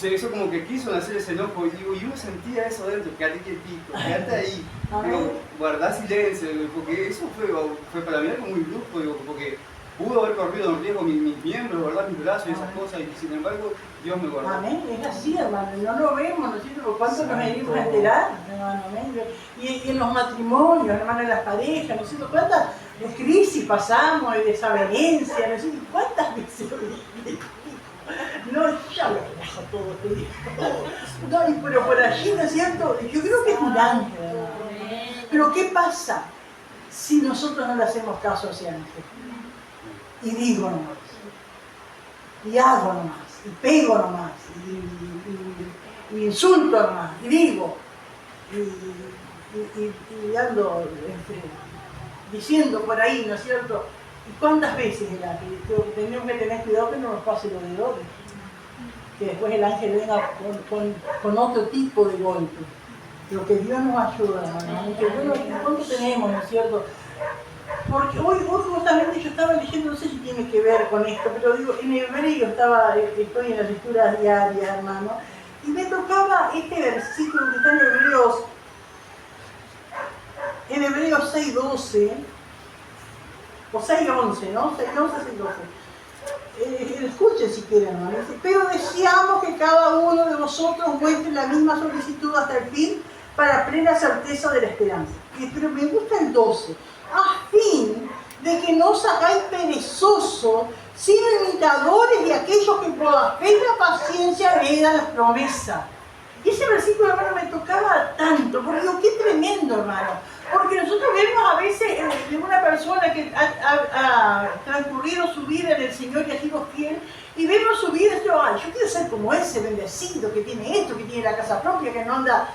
Eso como que quiso hacer ese enojo y uno sentía eso dentro, quédate quietito, quédate ahí, digo, guardá silencio, porque eso fue para mí algo muy brusco, porque pudo haber corrido en riesgo mis miembros, ¿verdad? Mis brazos y esas cosas, y sin embargo Dios me guardó. Amén, es así, hermano, no lo vemos, ¿no es cierto? ¿Por cuánto nos venimos a enterar, hermano? Amén. Y en los matrimonios, hermano, en las parejas, ¿no es cierto? ¿Cuántas crisis pasamos y desavenencia, ¿no es cierto? ¿Cuántas veces? No, ya lo dejo todo, te digo. No, pero por allí, ¿no es cierto? Yo creo que es un ángel, hermano. Pero ¿qué pasa si nosotros no le hacemos caso a ese ángel? Y digo nomás, y hago nomás, y pego nomás, y insulto nomás, y digo, y ando diciendo por ahí, ¿no es cierto? ¿Y cuántas veces el ángel? Tenemos que tener cuidado que no nos pase lo de hoy, que después el ángel venga con otro tipo de golpe. Pero que Dios nos ayuda, hermano, que ¿cuánto tenemos, ¿no es cierto? Porque hoy justamente yo estaba leyendo, no sé si tiene que ver con esto, pero digo, en hebreo estoy en las lecturas diarias, hermano, y me tocaba este versículo que está en Hebreos 6:12, o 6:11, ¿no? 6:11, 6:12. Escuchen si quieren, hermano. Pero deseamos que cada uno de vosotros muestre la misma solicitud hasta el fin para plena certeza de la esperanza. Pero me gusta el 12. A fin de que no os hagáis perezosos, sino imitadores de aquellos que por la fe y la paciencia heredan las promesas. Y ese versículo, hermano, me tocaba tanto, porque digo, qué tremendo, hermano. Porque nosotros vemos a veces de una persona que ha transcurrido su vida en el Señor y ha sido fiel, y vemos su vida y decimos, ay, yo quiero ser como ese bendecido, que tiene esto, que tiene la casa propia, que no anda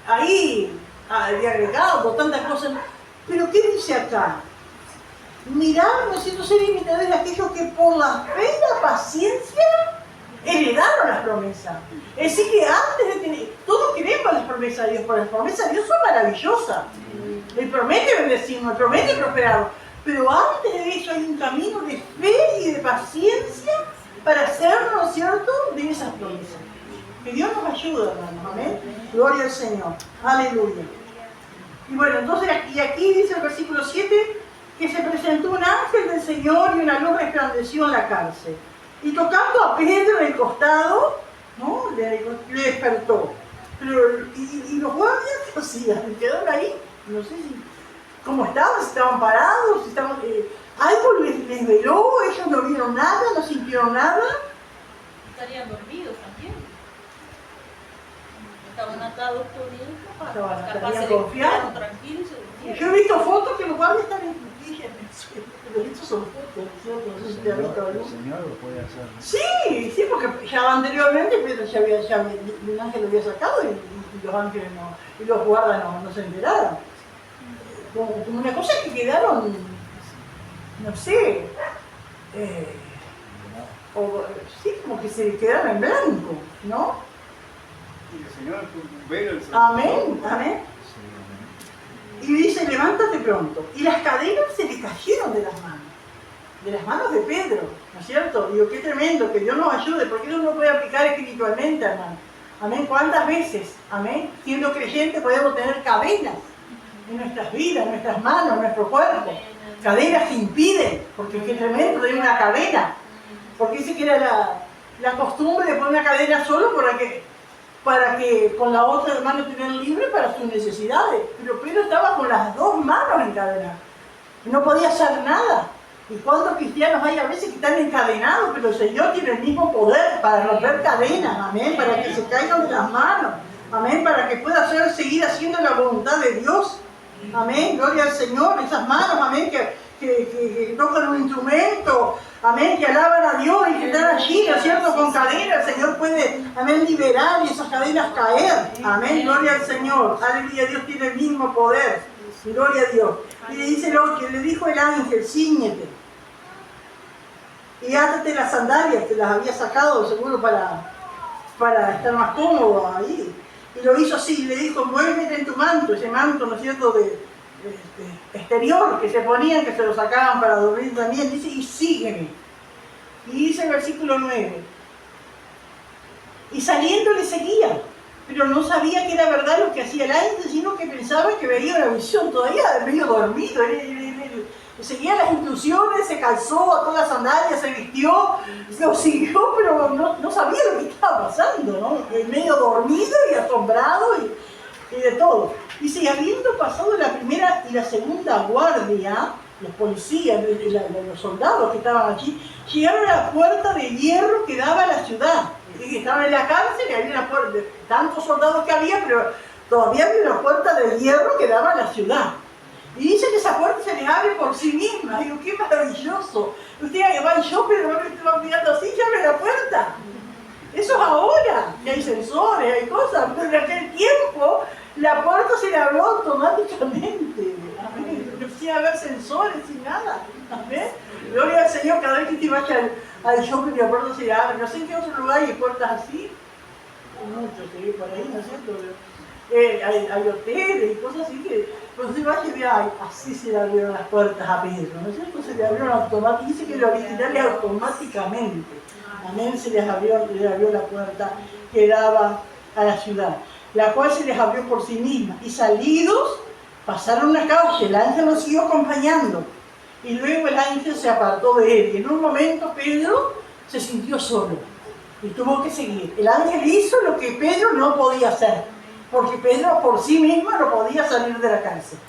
ahí de agregado, por tantas cosas. Pero ¿qué dice acá? Mirar, ¿no es cierto?, ser imitadores de aquellos que por la fe y la paciencia heredaron las promesas. Es decir, que antes de tener, todos queremos las promesas de Dios, porque las promesas de Dios son maravillosas. Él promete bendecirnos, Él promete prosperarnos. Pero antes de eso hay un camino de fe y de paciencia para hacernos, ¿no es cierto?, de esas promesas. Que Dios nos ayude, hermanos. Amén. Gloria al Señor. Aleluya. Y bueno, entonces aquí dice el versículo 7 que se presentó un ángel del Señor y una luz resplandeció en la cárcel. Y tocando a Pedro en el costado, ¿no?, le despertó. Pero, y los guardias, ¿qué hacían? ¿Quedaron ahí? No sé cómo estaban, si estaban parados, si estaban, algo les veló, ellos no vieron nada, no sintieron nada. Estarían dormidos también. Estaban atados por él, capaz se quedaron tranquilos y se durmieron. Yo he visto fotos que los guardias están en cuclillas, pero estos son fotos, ¿cierto? No sé si te has visto algo. El Señor lo puede hacer. Sí, porque ya anteriormente Pedro un ángel lo había sacado y los ángeles no, y los guardas no se enteraron. Como una cosa que quedaron, no sé, sí, como que se quedaron en blanco, ¿no? Y el Señor ve el Señor. Amén, amén. Y dice, levántate pronto. Y las cadenas se le cayeron de las manos de Pedro, ¿no es cierto? Digo, qué tremendo, que Dios nos ayude, porque eso no puede aplicar espiritualmente, hermano. Amén. ¿Cuántas veces, amén, siendo creyentes podemos tener cadenas en nuestras vidas, en nuestras manos, en nuestro cuerpo? Cadenas que impiden, porque qué tremendo tener una cadena. Porque dice que era la costumbre de poner una cadena solo para que con la otra mano tener libre para sus necesidades. Pero Pedro estaba con las dos manos encadenadas. No podía hacer nada. ¿Y cuántos cristianos hay a veces que están encadenados? Pero el Señor tiene el mismo poder para romper cadenas. Amén. Para que se caigan de las manos. Amén. Para que pueda seguir haciendo la voluntad de Dios. Amén. Gloria al Señor. Esas manos, amén, que tocan un instrumento. Amén, que alaban a Dios y que están allí, ¿no es cierto?, con cadenas. El Señor puede, amén, liberar y esas cadenas caer. Amén, gloria al Señor. Aleluya, Dios tiene el mismo poder. Gloria a Dios. Y le dice le dijo el ángel, cíñete. Y átate las sandalias, que las había sacado seguro para estar más cómodo ahí. Y lo hizo así, y le dijo, muévete en tu manto, ese manto, ¿no es cierto?, exterior que se ponían, que se lo sacaban para dormir también. Dice, y sígueme. Y dice el versículo 9, y saliendo le seguía, pero no sabía que era verdad lo que hacía el ángel, sino que pensaba que veía una visión, todavía medio dormido. seguía las instrucciones, se calzó, ató las sandalias, se vistió, lo siguió, pero no sabía lo que estaba pasando, ¿no? Medio dormido y asombrado y de todo. Dice, y habiendo pasado la primera y la segunda guardia, los policías, los soldados que estaban allí, llegaron a la puerta de hierro que daba a la ciudad. Estaban en la cárcel y había una puerta, tantos soldados que había, pero todavía había una puerta de hierro que daba a la ciudad. Y dice que esa puerta se les abre por sí misma. Digo, qué maravilloso. Usted va y yo, pero no me estaba mirando así, ya abre la puerta. Eso es ahora, que hay sensores, hay cosas, pero en aquel tiempo la puerta se le abrió automáticamente. Amén. Sin haber sensores, sin nada. Amén. Gloria al Señor, cada vez que te vayas al shopping la puerta se le abre. No sé en qué otro lugar hay puertas así. Hay muchos, por ahí, ¿no es cierto? Hay hoteles y cosas así que cuando se vaya y vea, así se le abrieron las puertas a Pedro, ¿no es cierto? Se le abrieron automáticamente, dice que lo original es automáticamente. Amén, se les abrió la puerta que daba a la ciudad, la cual se les abrió por sí misma. Y salidos, pasaron una calle, el ángel los siguió acompañando. Y luego el ángel se apartó de él. Y en un momento Pedro se sintió solo y tuvo que seguir. El ángel hizo lo que Pedro no podía hacer, porque Pedro por sí mismo no podía salir de la cárcel.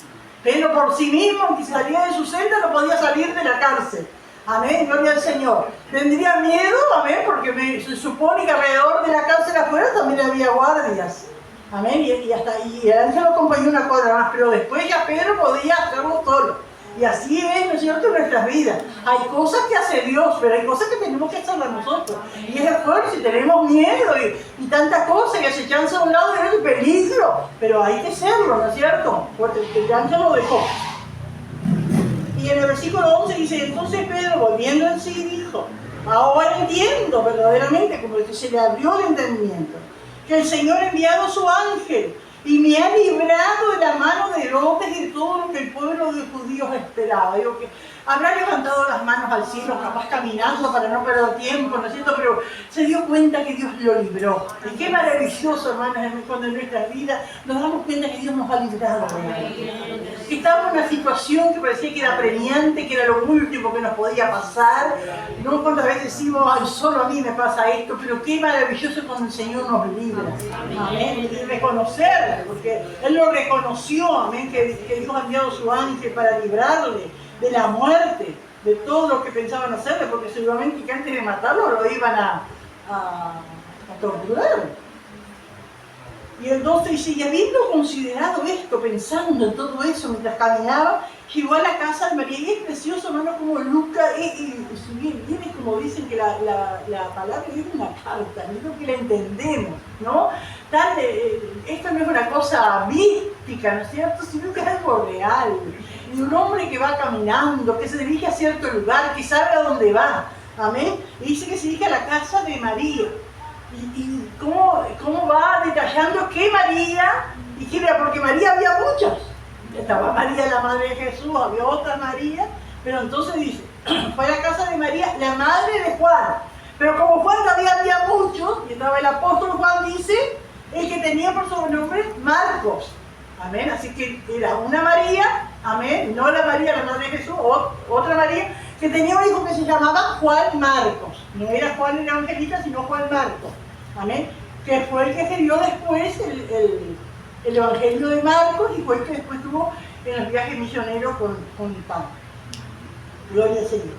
Pedro por sí mismo, aunque salía de su celda, no podía salir de la cárcel. Amén, gloria al Señor. Tendría miedo, amén, porque se supone que alrededor de la cárcel afuera también había guardias. Amén, y el ángel lo acompañó una cuadra más, pero después ya Pedro podía hacerlo solo. Y así es, ¿no es cierto?, en nuestras vidas. Hay cosas que hace Dios, pero hay cosas que tenemos que hacerlas nosotros. Y es esfuerzo, y tenemos miedo, y tantas cosas, y acechanza a un lado y el peligro. Pero hay que hacerlo, ¿no es cierto? Porque el ángel lo dejó. Y en el versículo 11 dice, entonces Pedro, volviendo en sí, dijo, ahora entiendo verdaderamente, como que se le abrió el entendimiento, que el Señor ha enviado su ángel y me ha librado de la mano de Herodes y de todo lo que el pueblo de judíos esperaba. Digo que habrá levantado las manos al cielo, capaz caminando para no perder tiempo, ¿no es cierto? Pero se dio cuenta que Dios lo libró. Y qué maravilloso, hermanos, cuando en nuestra vida nos damos cuenta que Dios nos ha librado. Que estábamos en una situación que parecía que era apremiante, que era lo último que nos podía pasar. No, cuántas veces decimos, ay, solo a mí me pasa esto, pero qué maravilloso cuando el Señor nos libra. Amén. Y reconocer, porque Él lo reconoció, amén, que Dios ha enviado su ángel para librarle de la muerte, de todo lo que pensaban hacerle, porque seguramente que antes de matarlo lo iban a torturar. Y el 12 dice, y habiendo considerado esto, pensando en todo eso mientras caminaba, llegó a la casa de María. Y es precioso, hermano, como Lucas, viene como dicen que la palabra es una carta, es lo que la entendemos, ¿no? Esto no es una cosa mística, ¿no es cierto?, sino que es algo real. Y un hombre que va caminando, que se dirige a cierto lugar, que sabe a dónde va, amén, y dice que se dirige a la casa de María. Y cómo va detallando qué María, y qué era, porque María había muchas. Estaba María, la madre de Jesús, había otra María, pero entonces dice, fue a la casa de María, la madre de Juan. Pero como Juan todavía había muchos, y estaba el apóstol Juan, dice, el que tenía por sobrenombre Marcos. Amén, así que era una María, amén, no la María, la madre de Jesús, otra María, que tenía un hijo que se llamaba Juan Marcos. No era Juan el Evangelista, sino Juan Marcos. Amén. Que fue el que escribió después el Evangelio de Marcos y fue el que después tuvo en el viaje misionero con el Papa. Gloria al Señor.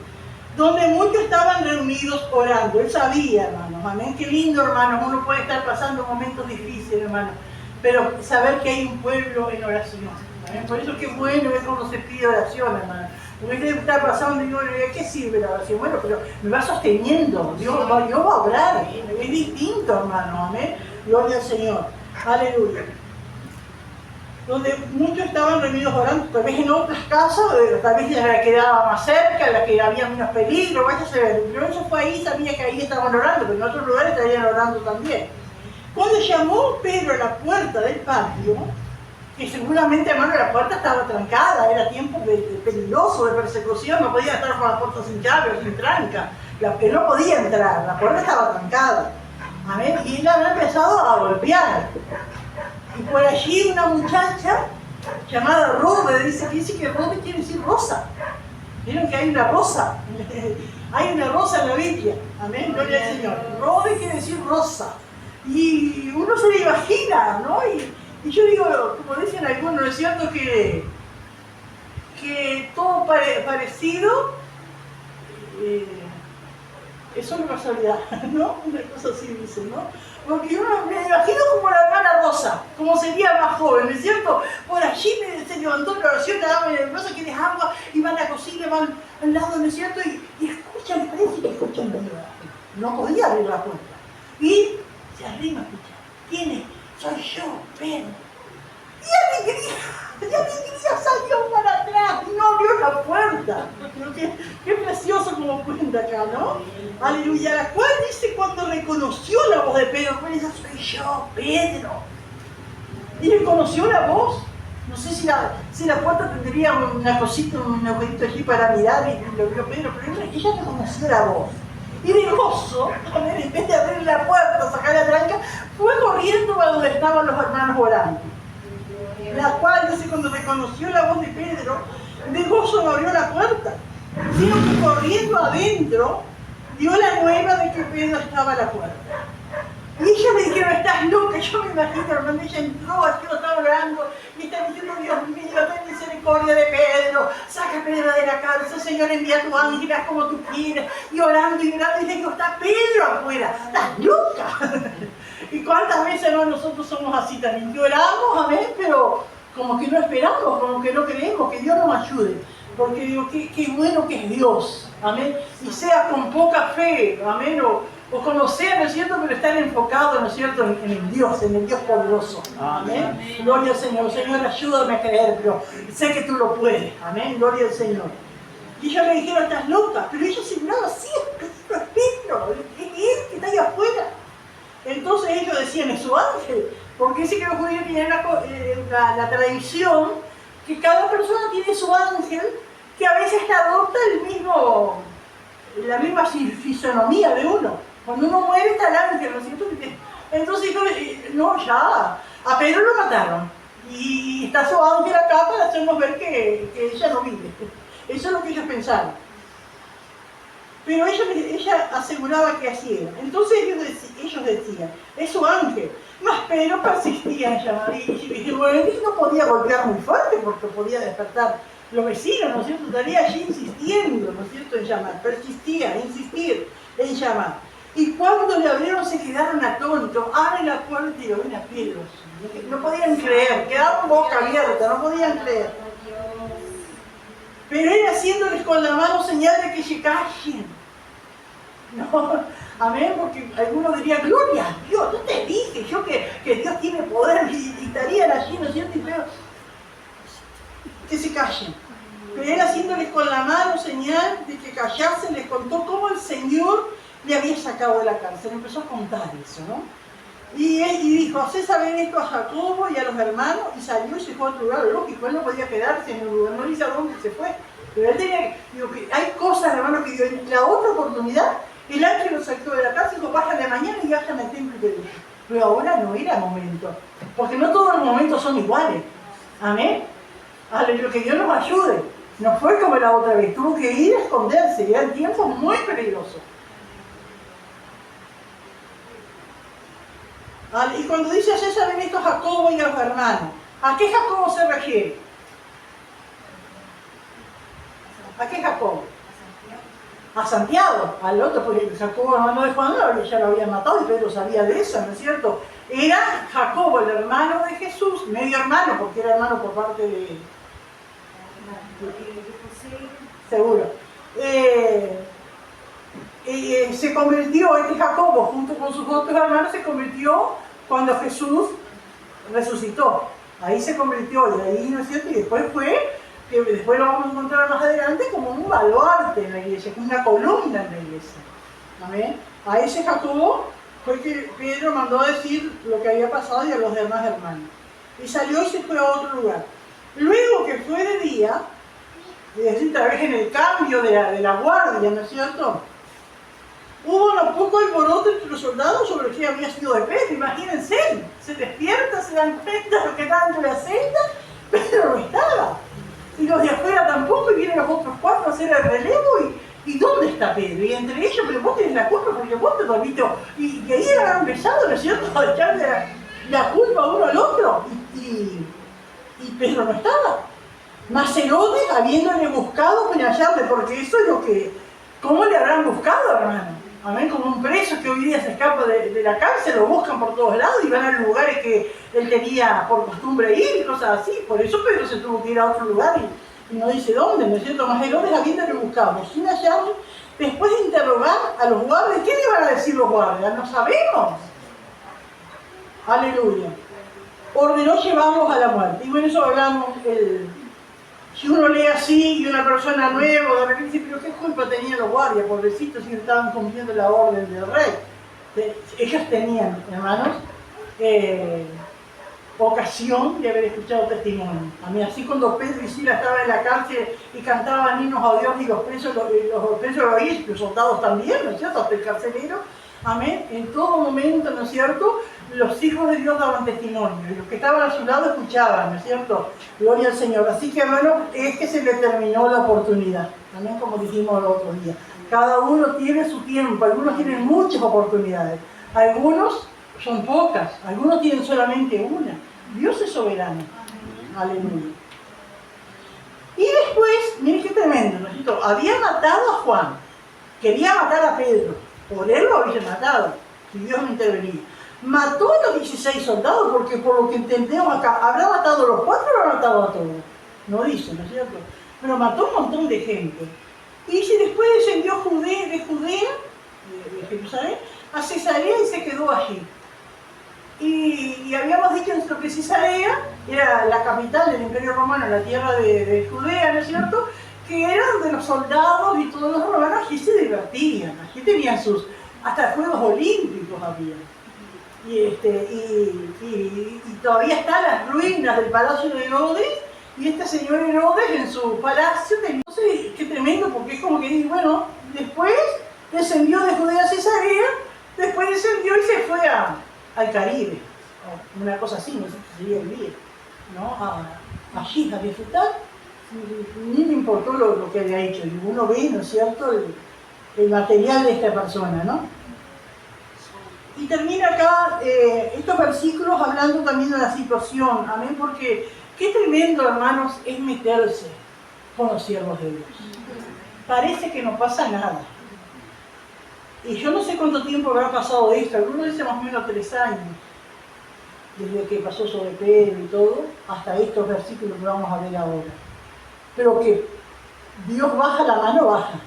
Donde muchos estaban reunidos orando. Él sabía, hermanos. Amén. Qué lindo, hermanos. Uno puede estar pasando momentos difíciles, hermanos, pero saber que hay un pueblo en oración. ¿Amén? Por eso qué bueno es cuando se pide oración, hermanos. Porque debe estar pasando y digo, ¿a qué sirve la oración? Bueno, pero me va sosteniendo, Dios va a obrar, es distinto, hermano, amén. Gloria al Señor, aleluya. Donde muchos estaban reunidos orando, tal vez en otras casas, tal vez la que quedaba más cerca, la que había menos peligro, vaya a saber. Pero eso fue ahí, sabía que ahí estaban orando, pero en otros lugares estarían orando también. Cuando llamó Pedro a la puerta del patio, que seguramente, hermano, la puerta estaba trancada, era tiempo peligroso, de persecución, no podía estar con la puerta sin llave o sin tranca, que no podía entrar, la puerta estaba trancada. Amén. Y él había empezado a golpear. Y por allí una muchacha llamada Rode, dice que Rode quiere decir rosa. Vieron que hay una rosa, hay una rosa en la Biblia, amén, gloria al Señor. Rode quiere decir rosa, y uno se le imagina, ¿no? Y yo digo, como dicen algunos, ¿no es cierto que todo parecido es solo casualidad, ¿no? Una cosa así dice, ¿no? Porque uno me imagino como la hermana Rosa, como sería más joven, ¿no es cierto? Por allí se levantó la oración, la dama de Rosa, que les agua, y van a la cocina, van al lado, ¿no es cierto? Y escuchan, parece que escuchan la verdad. No podía abrir la puerta. Y se arrima a escuchar. ¿Quién es? Soy yo, Pedro. Y alegría salió para atrás y no abrió la puerta. Qué precioso como cuenta acá, ¿no? Aleluya. La cual dice cuando reconoció la voz de Pedro, pues dice, soy yo, Pedro. Y reconoció la voz. No sé si la puerta tendría una cosita, un agujerito allí para mirar y lo vio Pedro, pero ella reconoció la voz. Y de gozo, en vez de abrir la puerta, sacar la tranca, fue corriendo a donde estaban los hermanos orando. La cual, dice, cuando reconoció la voz de Pedro, de gozo no abrió la puerta, sino que corriendo adentro, dio la nueva de que Pedro estaba a la puerta. Y ellos me dijeron, estás loca. Yo me imagino, hermano, ella entró, aquí lo estaba orando, y está diciendo, Dios mío, ten misericordia de Pedro, saca a Pedro de la cárcel, Señor, envía a tu ángel, haz como tú quieras, y orando, y le digo, está Pedro afuera, estás loca. Y cuántas veces no nosotros somos así también, que oramos, amén, pero como que no esperamos, como que no creemos, que Dios nos ayude. Porque digo, qué bueno que es Dios, amén, y sea con poca fe, amén, o como sea, ¿no es cierto?, pero estar enfocado, ¿no es cierto?, en el Dios poderoso, amén. Amén. Gloria al Señor. Señor, ayúdame a creer, pero sé que tú lo puedes, amén, gloria al Señor. Y ellos me dijeron, estás loca, pero ellos aseguraban, sí, es Pedro, es él que está ahí afuera. Entonces ellos decían, es su ángel, porque dice que los judíos tienen la tradición que cada persona tiene su ángel, que a veces adopta la misma fisonomía de uno. Cuando uno muere está el ángel, ¿no es cierto? Entonces, no, ya, a Pedro lo mataron. Y está su ángel acá para hacernos ver que ella no vive. Eso es lo que ellos pensaron. Pero ella aseguraba que así era. Entonces ellos decían, es su ángel. Mas Pedro persistía en llamar. Y bueno, él no podía golpear muy fuerte porque podía despertar los vecinos, ¿no es cierto? Estaría allí insistiendo, ¿no es cierto?, en llamar. Persistía, insistir en llamar. Y cuando le abrieron se quedaron atónitos. Abre la puerta y lo ven a Pedro. No podían creer, quedaron boca abierta, no podían creer. Pero él haciéndoles con la mano señal de que se callen. No, amén, porque algunos dirían, gloria a Dios, yo te dije yo que Dios tiene poder y estarían allí, ¿no es cierto? Y pero, que se callen. Pero él haciéndoles con la mano señal de que callasen, les contó cómo el Señor le había sacado de la cárcel. Empezó a contar eso, ¿no? Y dijo, hacé saber esto a Jacobo y a los hermanos, y salió y se fue a otro lugar. Lógico, él no podía quedarse en un lugar, no dice a dónde se fue. Pero él tenía, digo, que hay cosas, hermano, que dio en la otra oportunidad, el ángel lo sacó de la cárcel y dijo, vayan de mañana y vayan al templo de Dios. Pero ahora no era momento, porque no todos los momentos son iguales. Amén. Aleluya, que Dios nos ayude. No fue como la otra vez, tuvo que ir a esconderse, y eran tiempos muy peligrosos. Y cuando dice así, saben esto a Jacobo y a los hermanos, ¿a qué Jacobo se refiere? ¿A qué Jacobo? A Santiago, al otro, porque Jacobo, hermano de Juan, ya lo había matado y Pedro sabía de eso, ¿no es cierto? Era Jacobo, el hermano de Jesús, medio hermano, porque era hermano por parte de... Seguro. Se convirtió, este Jacobo, junto con sus otros hermanos, se convirtió cuando Jesús resucitó. Ahí se convirtió, y ahí, ¿no es cierto? Y después fue, que después lo vamos a encontrar más adelante, como un baluarte en la iglesia, como una columna en la iglesia. ¿Amén? A ese Jacobo fue que Pedro mandó a decir lo que había pasado y a los demás hermanos. Y salió y se fue a otro lugar. Luego que fue de día, es decir, tal vez en el cambio de la guardia, ¿no es cierto? Hubo un poco alboroto entre los soldados sobre qué había sido de Pedro. Imagínense, se despierta, se dan cuenta de lo que estaba entre la celda, Pedro no estaba. Y los de afuera tampoco, y vienen los otros 4 a hacer el relevo, ¿y dónde está Pedro? Y entre ellos, pero vos tenés la culpa porque vos te dormiste. Y ahí han empezado, ¿no es cierto?, a echarle la culpa uno al otro. Y Pedro no estaba. Mas Herodes, habiéndole buscado, fue a hallarle, porque eso es lo que... ¿Cómo le habrán buscado, hermano? Amén, como un preso que hoy día se escapa de la cárcel, lo buscan por todos lados y van a lugares que él tenía por costumbre ir y cosas así. Por eso Pedro se tuvo que ir a otro lugar y no dice dónde, ¿no es cierto? Mas Herodes, habiéndole buscado sin hallarle, después de interrogar a los guardias, ¿qué le van a decir los guardias? No sabemos. Aleluya. Ordenó llevarlos a la muerte. Y bueno, eso hablamos, si uno lee así y una persona nueva, de repente dice, pero ¿qué culpa tenían los guardias, pobrecitos, si estaban cumpliendo la orden del rey? Ellos tenían, hermanos, ocasión de haber escuchado testimonio. A mí, así cuando Pedro y Sila estaban en la cárcel y cantaban himnos a Dios y los presos lo oían, los soldados también, ¿no es cierto?, hasta el carcelero. Amén. En todo momento, ¿no es cierto?, los hijos de Dios daban testimonio y los que estaban a su lado escuchaban, ¿no es cierto? Gloria al Señor. Así que, hermano, es que se le terminó la oportunidad. También, como dijimos el otro día, cada uno tiene su tiempo, algunos tienen muchas oportunidades, algunos son pocas, algunos tienen solamente una. Dios es soberano. Aleluya. Y después, miren qué tremendo, ¿no es cierto? Había matado a Juan, quería matar a Pedro, por él lo había matado, si Dios no intervenía. Mató a los 16 soldados, porque por lo que entendemos acá, ¿habrá matado a los 4 o habrá matado a todos? No dice, ¿no es cierto? Pero mató un montón de gente. Y si después descendió de Judea, de Jerusalén, a Cesarea y se quedó allí. Y habíamos dicho que Cesarea era la capital del Imperio Romano, la tierra de Judea, ¿no es cierto?, que era donde los soldados y todos los romanos allí se divertían, allí tenían hasta Juegos Olímpicos había. Y todavía están las ruinas del palacio de Herodes, y este señor Herodes en su palacio tenía, no sé, qué tremendo, porque es como que, bueno, después descendió de Judea a Cesarea, después descendió y se fue al Caribe, una cosa así, no sé si sería el día, ¿no? Allí a disfrutar, ni me importó lo que había hecho, y uno ve, ¿no es cierto?, el material de esta persona, ¿no? Y termina acá estos versículos hablando también de la situación, amén, porque qué tremendo, hermanos, es meterse con los siervos de Dios. Parece que no pasa nada. Y yo no sé cuánto tiempo habrá pasado esto, algunos dicen más o menos 3 años, desde que pasó sobre Pedro y todo, hasta estos versículos que vamos a ver ahora. Pero que Dios baja la mano, baja.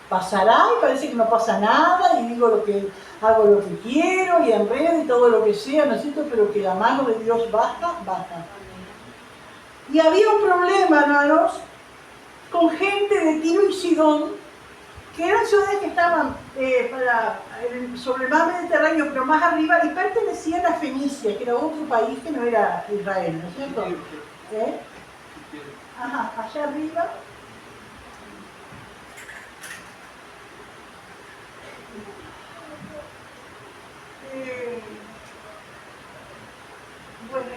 Pasará y parece que no pasa nada, y hago lo que quiero, y enredo y todo lo que sea, ¿no es cierto? Pero que la mano de Dios baja, baja. Y había un problema, hermanos, con gente de Tiro y Sidón, que eran ciudades que estaban sobre el mar Mediterráneo, pero más arriba, y pertenecían a Fenicia, que era otro país que no era Israel, ¿no es cierto? Ajá, allá arriba. Bueno,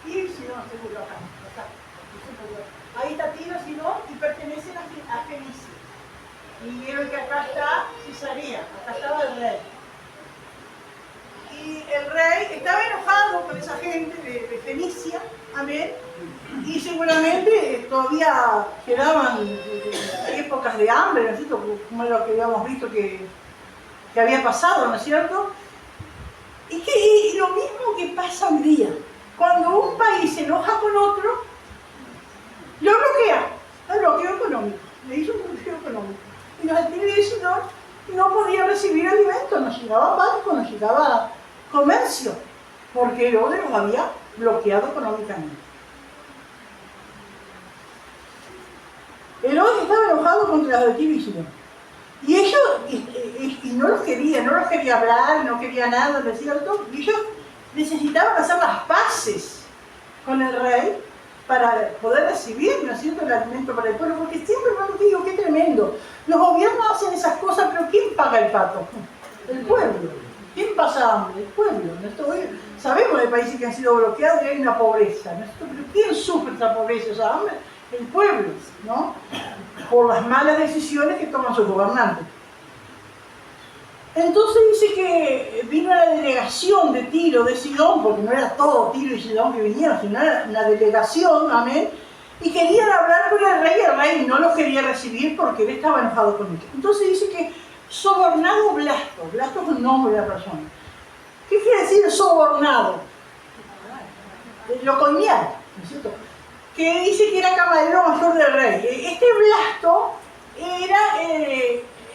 Tiro y Sidón, seguro, acá. Ahí está Tiro y Sidón y pertenecen a Fenicia. Y vieron que acá está Cesarea, acá estaba el rey. Y el rey estaba enojado con esa gente de Fenicia, amén. Y seguramente todavía quedaban épocas de hambre, ¿no es cierto?, como lo que habíamos visto que había pasado, ¿no es cierto? Y lo mismo que pasa hoy día. Cuando un país se enoja con otro, lo bloquea, el bloqueo económico. Le hizo un bloqueo económico. Y los de Tiro y Sidón no podían recibir alimentos, no llegaba banco, no llegaba comercio, porque Herodes los había bloqueado económicamente. Herodes estaba enojado contra los de Tiro y Sidón. Y ellos, y no los quería hablar, no quería nada, ¿no es cierto? Y ellos necesitaban hacer las paces con el rey para poder recibir, ¿no es cierto?, el alimento para el pueblo, porque siempre, hermano, te digo, qué tremendo. Los gobiernos hacen esas cosas, pero ¿quién paga el pato? El pueblo. ¿Quién pasa hambre? El pueblo. Sabemos de países que han sido bloqueados y hay una pobreza, ¿no es cierto? Pero ¿quién sufre esa pobreza, esa hambre? el pueblo, ¿no? Por las malas decisiones que toman sus gobernantes. Entonces dice que vino la delegación de Tiro, de Sidón, porque no era todo Tiro y Sidón que vinieron, sino era una delegación, amén, y querían hablar con el rey no los quería recibir porque él estaba enojado con ellos. Entonces dice que sobornado Blasto es un nombre de la persona. ¿Qué quiere decir sobornado? Lo coñaron, ¿no es cierto? Que dice que era camarero mayor del rey. Este Blasto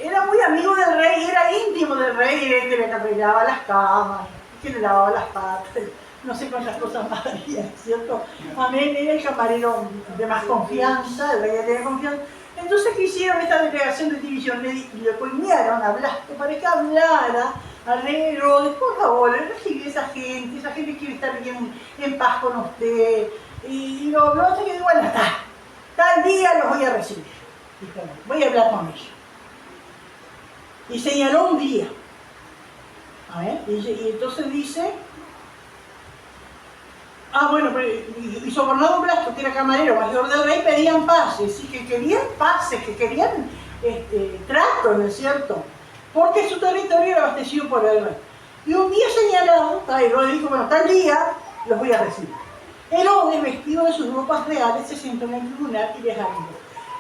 era muy amigo del rey, era íntimo del rey, era el que le arreglaba las camas, que le lavaba las patas, no sé cuántas cosas más haría, ¿cierto? Amén, era el camarero de más confianza, el rey tenía confianza. Entonces, ¿qué hicieron esta delegación de división? Le coñaron a Blasto para que hablara al rey Herodes, por favor, recibe a esa gente quiere estar bien en paz con usted. Y lo habló hasta que dijo, bueno, tal día los voy a recibir. Dijo, voy a hablar con ellos. Y señaló un día. A ver, y entonces dice, bueno, y sobornado Blasto, que era camarero mayor del rey, pedían paz, es decir, que querían paces, que querían trato, ¿no es cierto? Porque su territorio era abastecido por el rey. Y un día señalado, Herodes dijo, bueno, tal día los voy a recibir. Herodes, vestido de sus ropas reales, se sentó en el tribunal y les habló.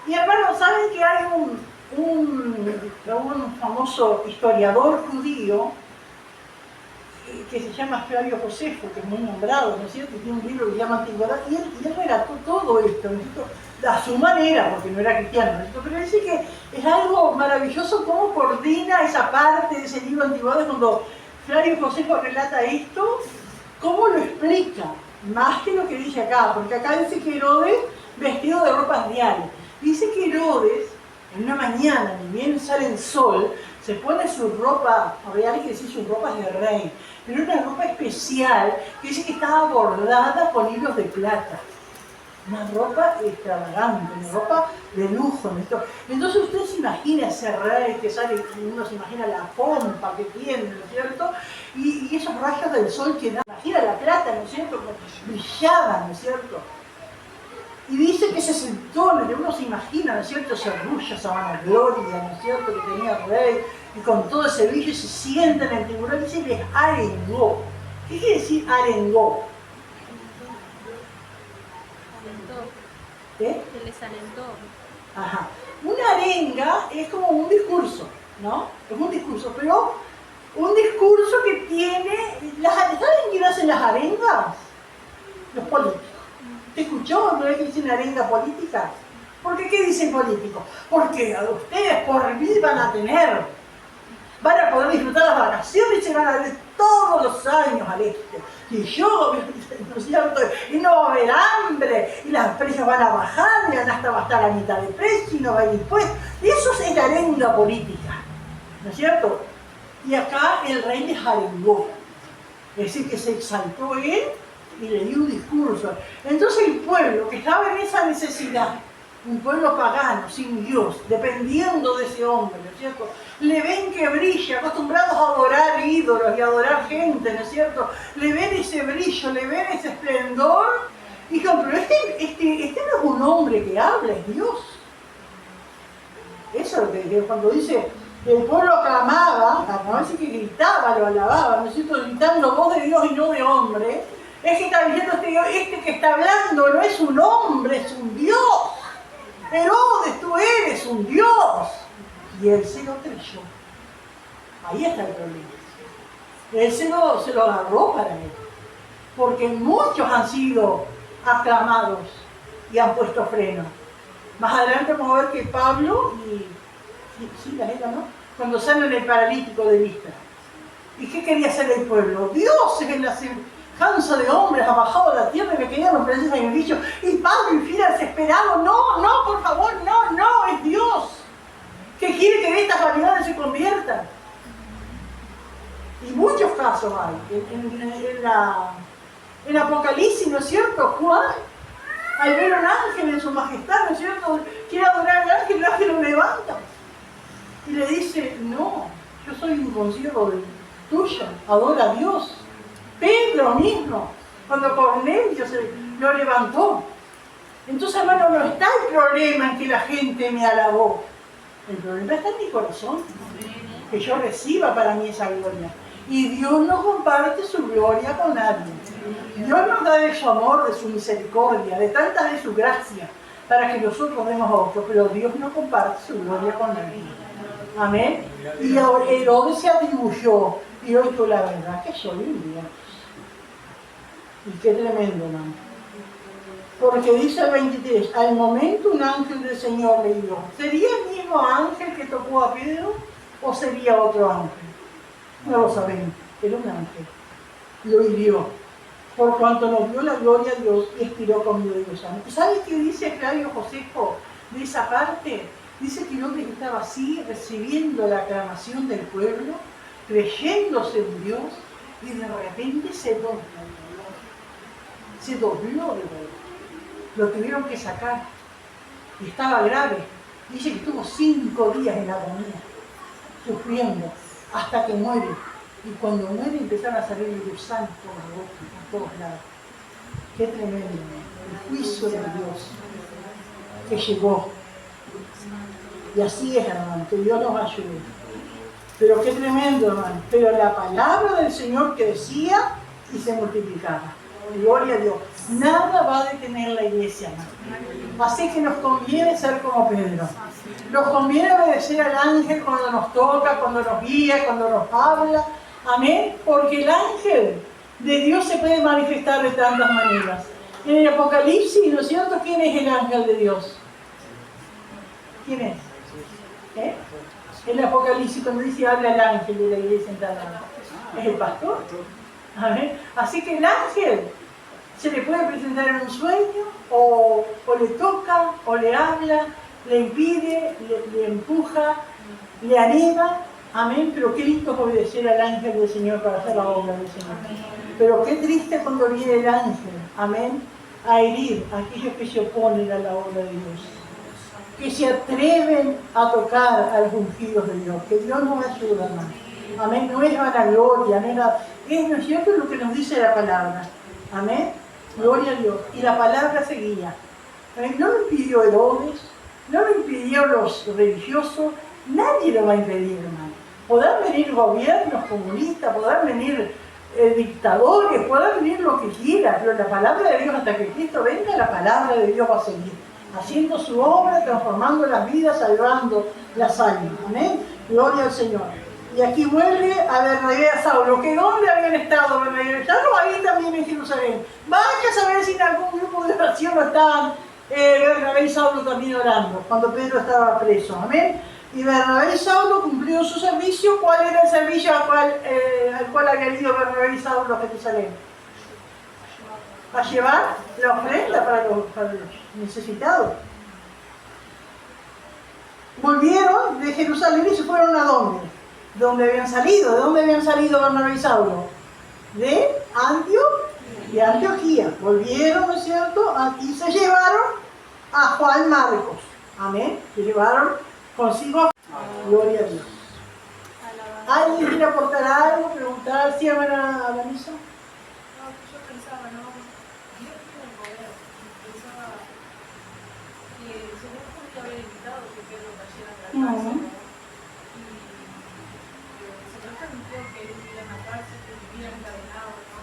Y hermanos, ¿saben que hay un famoso historiador judío que se llama Flavio Josefo, que es muy nombrado, ¿no es cierto? Tiene un libro que se llama Antigüedad, y él relató todo esto, ¿no es cierto? A su manera, porque no era cristiano, ¿no es cierto? Pero dice que es algo maravilloso cómo coordina esa parte de ese libro Antigüedad, cuando Flavio Josefo relata esto, cómo lo explica, más que lo que dice acá, porque acá dice que Herodes vestido de ropas reales. Dice que Herodes, en una mañana, ni bien sale el sol, se pone su ropa real, que decir sus ropas de rey, pero una ropa especial que dice que estaba bordada con hilos de plata. Una ropa extravagante, una ropa de lujo. Entonces usted se imagina ese rey que sale, uno se imagina la pompa que tiene, ¿no es cierto? Y esos rayos del sol que dan, imagina la plata, ¿no es cierto? Como brillaban, ¿no es cierto? Y dice que se sentó, uno se imagina, ¿no es cierto? Ese orgullo, esa vanagloria, ¿no es cierto? Que tenía el rey, y con todo ese brillo se sienta en el tribunal y dice, les arengó. ¿Qué quiere decir arengó? Que les alentó. Ajá. Una arenga es como un discurso, ¿no? Es un discurso, pero un discurso que tiene... ¿Saben quién hacen las arengas? Los políticos. ¿Te escuchó una vez que dicen arenga política? ¿Por qué? ¿Qué dicen políticos? Porque ustedes por mí van a poder disfrutar las vacaciones y se van a ver todos los años al este. Y yo, ¿no es cierto? Y no va a haber hambre, y las precios van a bajar, y hasta va a estar a mitad de precio, y no va a haber impuestos. Eso es la arenga política, ¿no es cierto? Y acá el rey les arengó. Es decir, que se exaltó él y le dio un discurso. Entonces el pueblo que estaba en esa necesidad, un pueblo pagano, sin Dios, dependiendo de ese hombre, ¿no es cierto? Le ven que brilla, acostumbrados a adorar ídolos y a adorar gente, ¿no es cierto? Le ven ese brillo, le ven ese esplendor, y dijeron, pero este no es un hombre que habla, es Dios. Eso es lo que cuando dice, el pueblo clamaba, a veces que gritaba, lo alababa, ¿no es cierto? Gritando voz de Dios y no de hombre, es que está diciendo este que está hablando no es un hombre, es un Dios. Herodes, tú eres un Dios. Y él se lo creyó. Ahí está el problema. Él se lo agarró para él. Porque muchos han sido aclamados y han puesto freno. Más adelante vamos a ver que Pablo sí, la era, ¿no? Cuando sanan el paralítico de vista. ¿Y qué quería hacer el pueblo? Dios en la semejanza de hombres ha bajado a la tierra y me querían los presencias y dicho, y Pablo infiel desesperado, no, por favor, no, es Dios que quiere que estas vanidades se conviertan. Y muchos casos hay. En Apocalipsis, ¿no es cierto? Juan, al ver a un ángel en su majestad, ¿no es cierto? Quiere adorar al ángel, el ángel lo levanta. Y le dice, no, yo soy un consiervo tuyo, adora a Dios. Pedro mismo, cuando Cornelio lo levantó, Entonces, hermano, no está el problema en que la gente me alabó. El problema está en mi corazón. Que yo reciba para mí esa gloria. Y Dios no comparte su gloria con nadie. Dios nos da de su amor, de su misericordia, de tanta de su gracia, para que nosotros demos a otros, pero Dios no comparte su gloria con nadie. Amén. Y Herodes se atribuyó, y yo digo la verdad que soy un Dios. Y qué tremendo, hermano. Porque dice el 23, al momento un ángel del Señor le dijo, ¿sería el mismo ángel que tocó a Pedro o sería otro ángel? No lo sabemos, era un ángel. Lo hirió, por cuanto nos dio la gloria a Dios y expiró con Dios. ¿Sabes qué dice Flavio Josefo de esa parte? Dice que el hombre estaba así, recibiendo la aclamación del pueblo, creyéndose en Dios, y de repente se dobló. Se dobló de vuelta. Lo tuvieron que sacar. Y estaba grave. Dice que estuvo 5 días en agonía, sufriendo, hasta que muere. Y cuando muere empezaron a salir gusanos por la boca, por todos lados. Qué tremendo. El juicio de Dios que llegó. Y así es, hermano, que Dios nos ayude. Pero qué tremendo, hermano. Pero la palabra del Señor crecía y se multiplicaba. Gloria a Dios. Nada va a detener la iglesia, hermano. Así que nos conviene ser como Pedro. Nos conviene obedecer al ángel cuando nos toca, cuando nos guía, cuando nos habla. Amén. Porque el ángel de Dios se puede manifestar de tantas maneras. En el Apocalipsis, ¿no es cierto? ¿Quién es el ángel de Dios? ¿Quién es? En el Apocalipsis, cuando dice habla el ángel de la iglesia en tal lado, es el pastor. Amén. Así que el ángel se le puede presentar en un sueño, o le toca, o le habla, le impide, le empuja, le anima. Amén. Pero qué lindo es obedecer al ángel del Señor para hacer la obra del Señor. Pero qué triste cuando viene el ángel, amén, a herir a aquellos que se oponen a la obra de Dios, que se atreven a tocar a los ungidos de Dios. Que Dios nos ayude, hermano. Amén. No es vanagloria, ¿no es cierto lo que nos dice la palabra? Amén. Gloria a Dios. Y la palabra seguía. No lo impidió Herodes, no lo impidió los religiosos, nadie lo va a impedir, hermano. Podrán venir gobiernos comunistas, podrán venir dictadores, podrán venir lo que quiera, pero la palabra de Dios, hasta que Cristo venga, la palabra de Dios va a seguir, haciendo su obra, transformando las vidas, salvando las almas. Amén. Gloria al Señor. Y aquí vuelve a Bernabé a Saulo, que ¿dónde habían estado Bernabé y Saulo? Ahí también en Jerusalén. Vaya a saber si en algún grupo de oración no estaban Bernabé y Saulo también orando, cuando Pedro estaba preso. Amén. Y Bernabé y Saulo cumplió su servicio. ¿Cuál era el servicio al cual habían ido Bernabé y Saulo a Jerusalén? A llevar la ofrenda para los necesitados. Volvieron de Jerusalén y se fueron ¿a dónde? ¿De dónde habían salido? ¿De dónde habían salido Bernabé y Saulo? De Antioquía. Volvieron, ¿no es cierto? Y se llevaron a Juan Marcos. Amén. Se llevaron consigo. Gloria a Dios. ¿Alguien quiere aportar algo? Preguntar si van a la misa. No, yo pensaba, ¿no? Dios tiene el poder. Pensaba que el Señor podría haber evitado que Pedro cayera en la cárcel, ¿no? Que él viviera en la cárcel, que viviera encadenado, ¿no?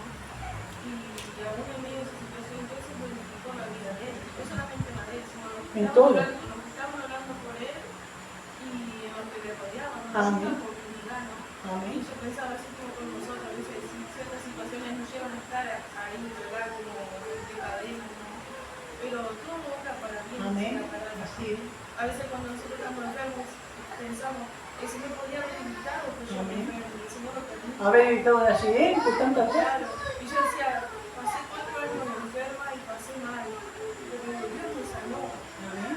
Y aún en medio de esa situación, Dios se modificó la vida de él, no solamente en la de él, sino los que estaban orando por él y los que le rodeaban, ¿no? Una oportunidad, ¿no? Y yo pensaba así como con nosotros, a veces si ciertas situaciones nos llevan a estar ahí, ¿verdad? Como de cadena, ¿no? Pero todo obra para bien, para a veces cuando nosotros estamos enfermos, pensamos, el Señor podría haber evitado que yo me enferme. Haber evitado un accidente, tantas cosas. Claro, y yo decía, pasé 4 años enferma y pasé mal, pero Dios me sanó,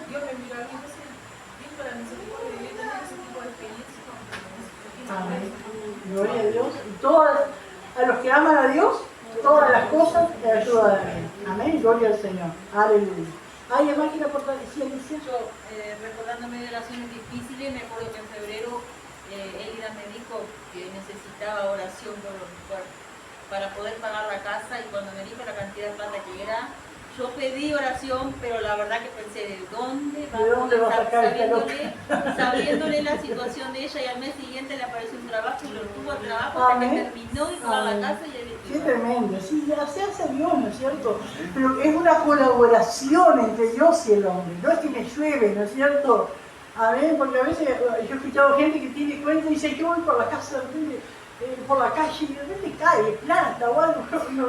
Dios me miró a mí, entonces Dios para misericordia de Dios tener ese tipo de experiencia. Amén. Gloria a Dios. Y a los que aman a Dios, todas las cosas te ayudan a bien. Amén. Gloria al Señor. Aleluya. ¿Hay más que aportar? Sí, Alicia. Yo, recordándome de relaciones difíciles, me acuerdo que en febrero Elida me dijo que necesitaba oración para poder pagar la casa, y cuando me dijo la cantidad de plata que era, yo pedí oración, pero la verdad que pensé, ¿de dónde va a sacar sabiéndole la situación de ella, y al mes siguiente le apareció un trabajo y lo tuvo el trabajo hasta que terminó de pagar la casa y él Qué tremendo, sí, ya se hace Dios, ¿no es cierto? Pero es una colaboración entre Dios y el hombre, no es que me llueve, ¿no es cierto? A ver, porque a veces yo he escuchado gente que tiene cuenta y dice, yo voy por la casa, por la calle y de repente cae plata o algo, no,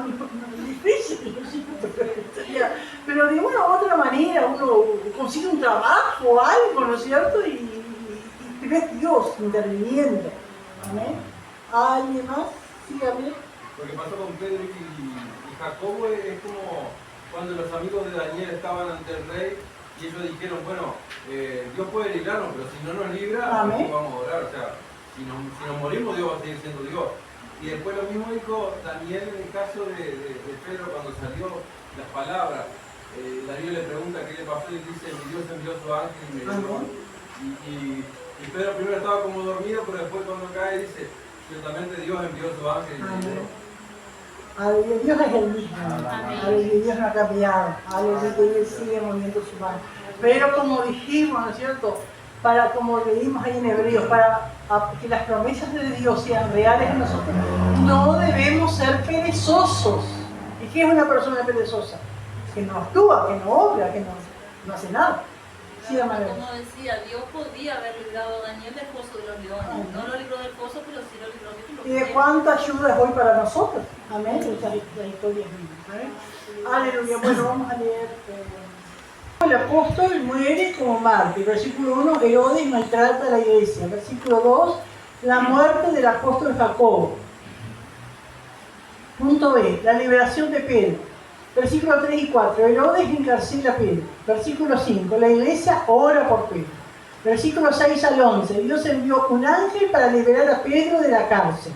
difícil, ¿no es cierto? Pero de una u otra manera uno consigue un trabajo o algo, ¿no es cierto? Y ves Dios interviniendo. ¿Amén? ¿Alguien más? Sí, amén. Lo que pasó con Pedro y Jacobo es como cuando los amigos de Daniel estaban ante el rey y ellos dijeron, bueno, Dios puede librarnos, pero si no nos libra, ¿por vamos a orar? O sea, si nos morimos, Dios va a seguir siendo Dios. Y después lo mismo dijo Daniel en el caso de Pedro cuando salió las palabras. Daniel le pregunta qué le pasó y dice, mi Dios envió su ángel y me libró. Y Pedro primero estaba como dormido, pero después cuando cae dice, ciertamente Dios envió su ángel y me libró. Aleluya, Dios es el mismo. Aleluya, Dios no ha cambiado. Aleluya, Dios sigue moviendo su mano. Pero como dijimos, ¿no es cierto? Para, como leímos ahí en Hebreos, para que las promesas de Dios sean reales en nosotros, no debemos ser perezosos. ¿Y qué es una persona perezosa? Que no actúa, que no obra, que no hace nada. Sí, como decía, Dios podía haber librado a Daniel del pozo de los leones. No lo libró del pozo, pero sí lo libró de los ¿Y de cuánta ayuda es hoy para nosotros? Amén. Esta historia es misma. Aleluya. Bueno, vamos a leer. El apóstol muere como mártir. Versículo 1, Herodes maltrata a la iglesia. Versículo 2, la muerte del apóstol Jacobo. Punto B, la liberación de Pedro. Versículo 3 y 4, Herodes encarcela a Pedro. Versículo 5, la iglesia ora por Pedro. Versículo 6 al 11, Dios envió un ángel para liberar a Pedro de la cárcel.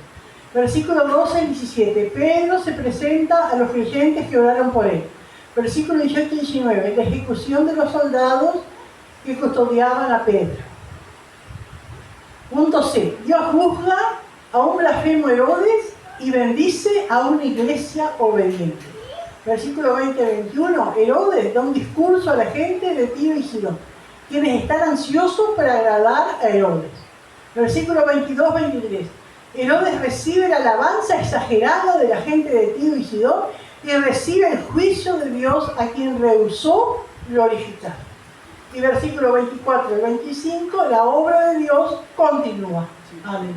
Versículo 12 al 17, Pedro se presenta a los creyentes que oraron por él. Versículo 18 y 19, la ejecución de los soldados que custodiaban a Pedro. Punto C, Dios juzga a un blasfemo Herodes y bendice a una iglesia obediente. Versículo 20-21, Herodes da un discurso a la gente de Tiro y Sidón, quienes están ansiosos para agradar a Herodes. Versículo 22-23, Herodes recibe la alabanza exagerada de la gente de Tiro y Sidón y recibe el juicio de Dios a quien rehusó glorificar. Y versículo 24 y 25, la obra de Dios continúa. Aleluya.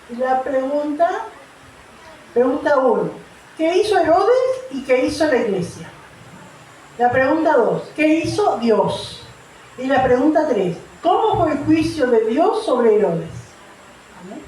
Y la pregunta 1. ¿Qué hizo Herodes y qué hizo la iglesia? La pregunta 2. ¿Qué hizo Dios? Y la pregunta 3. ¿Cómo fue el juicio de Dios sobre Herodes? Amén.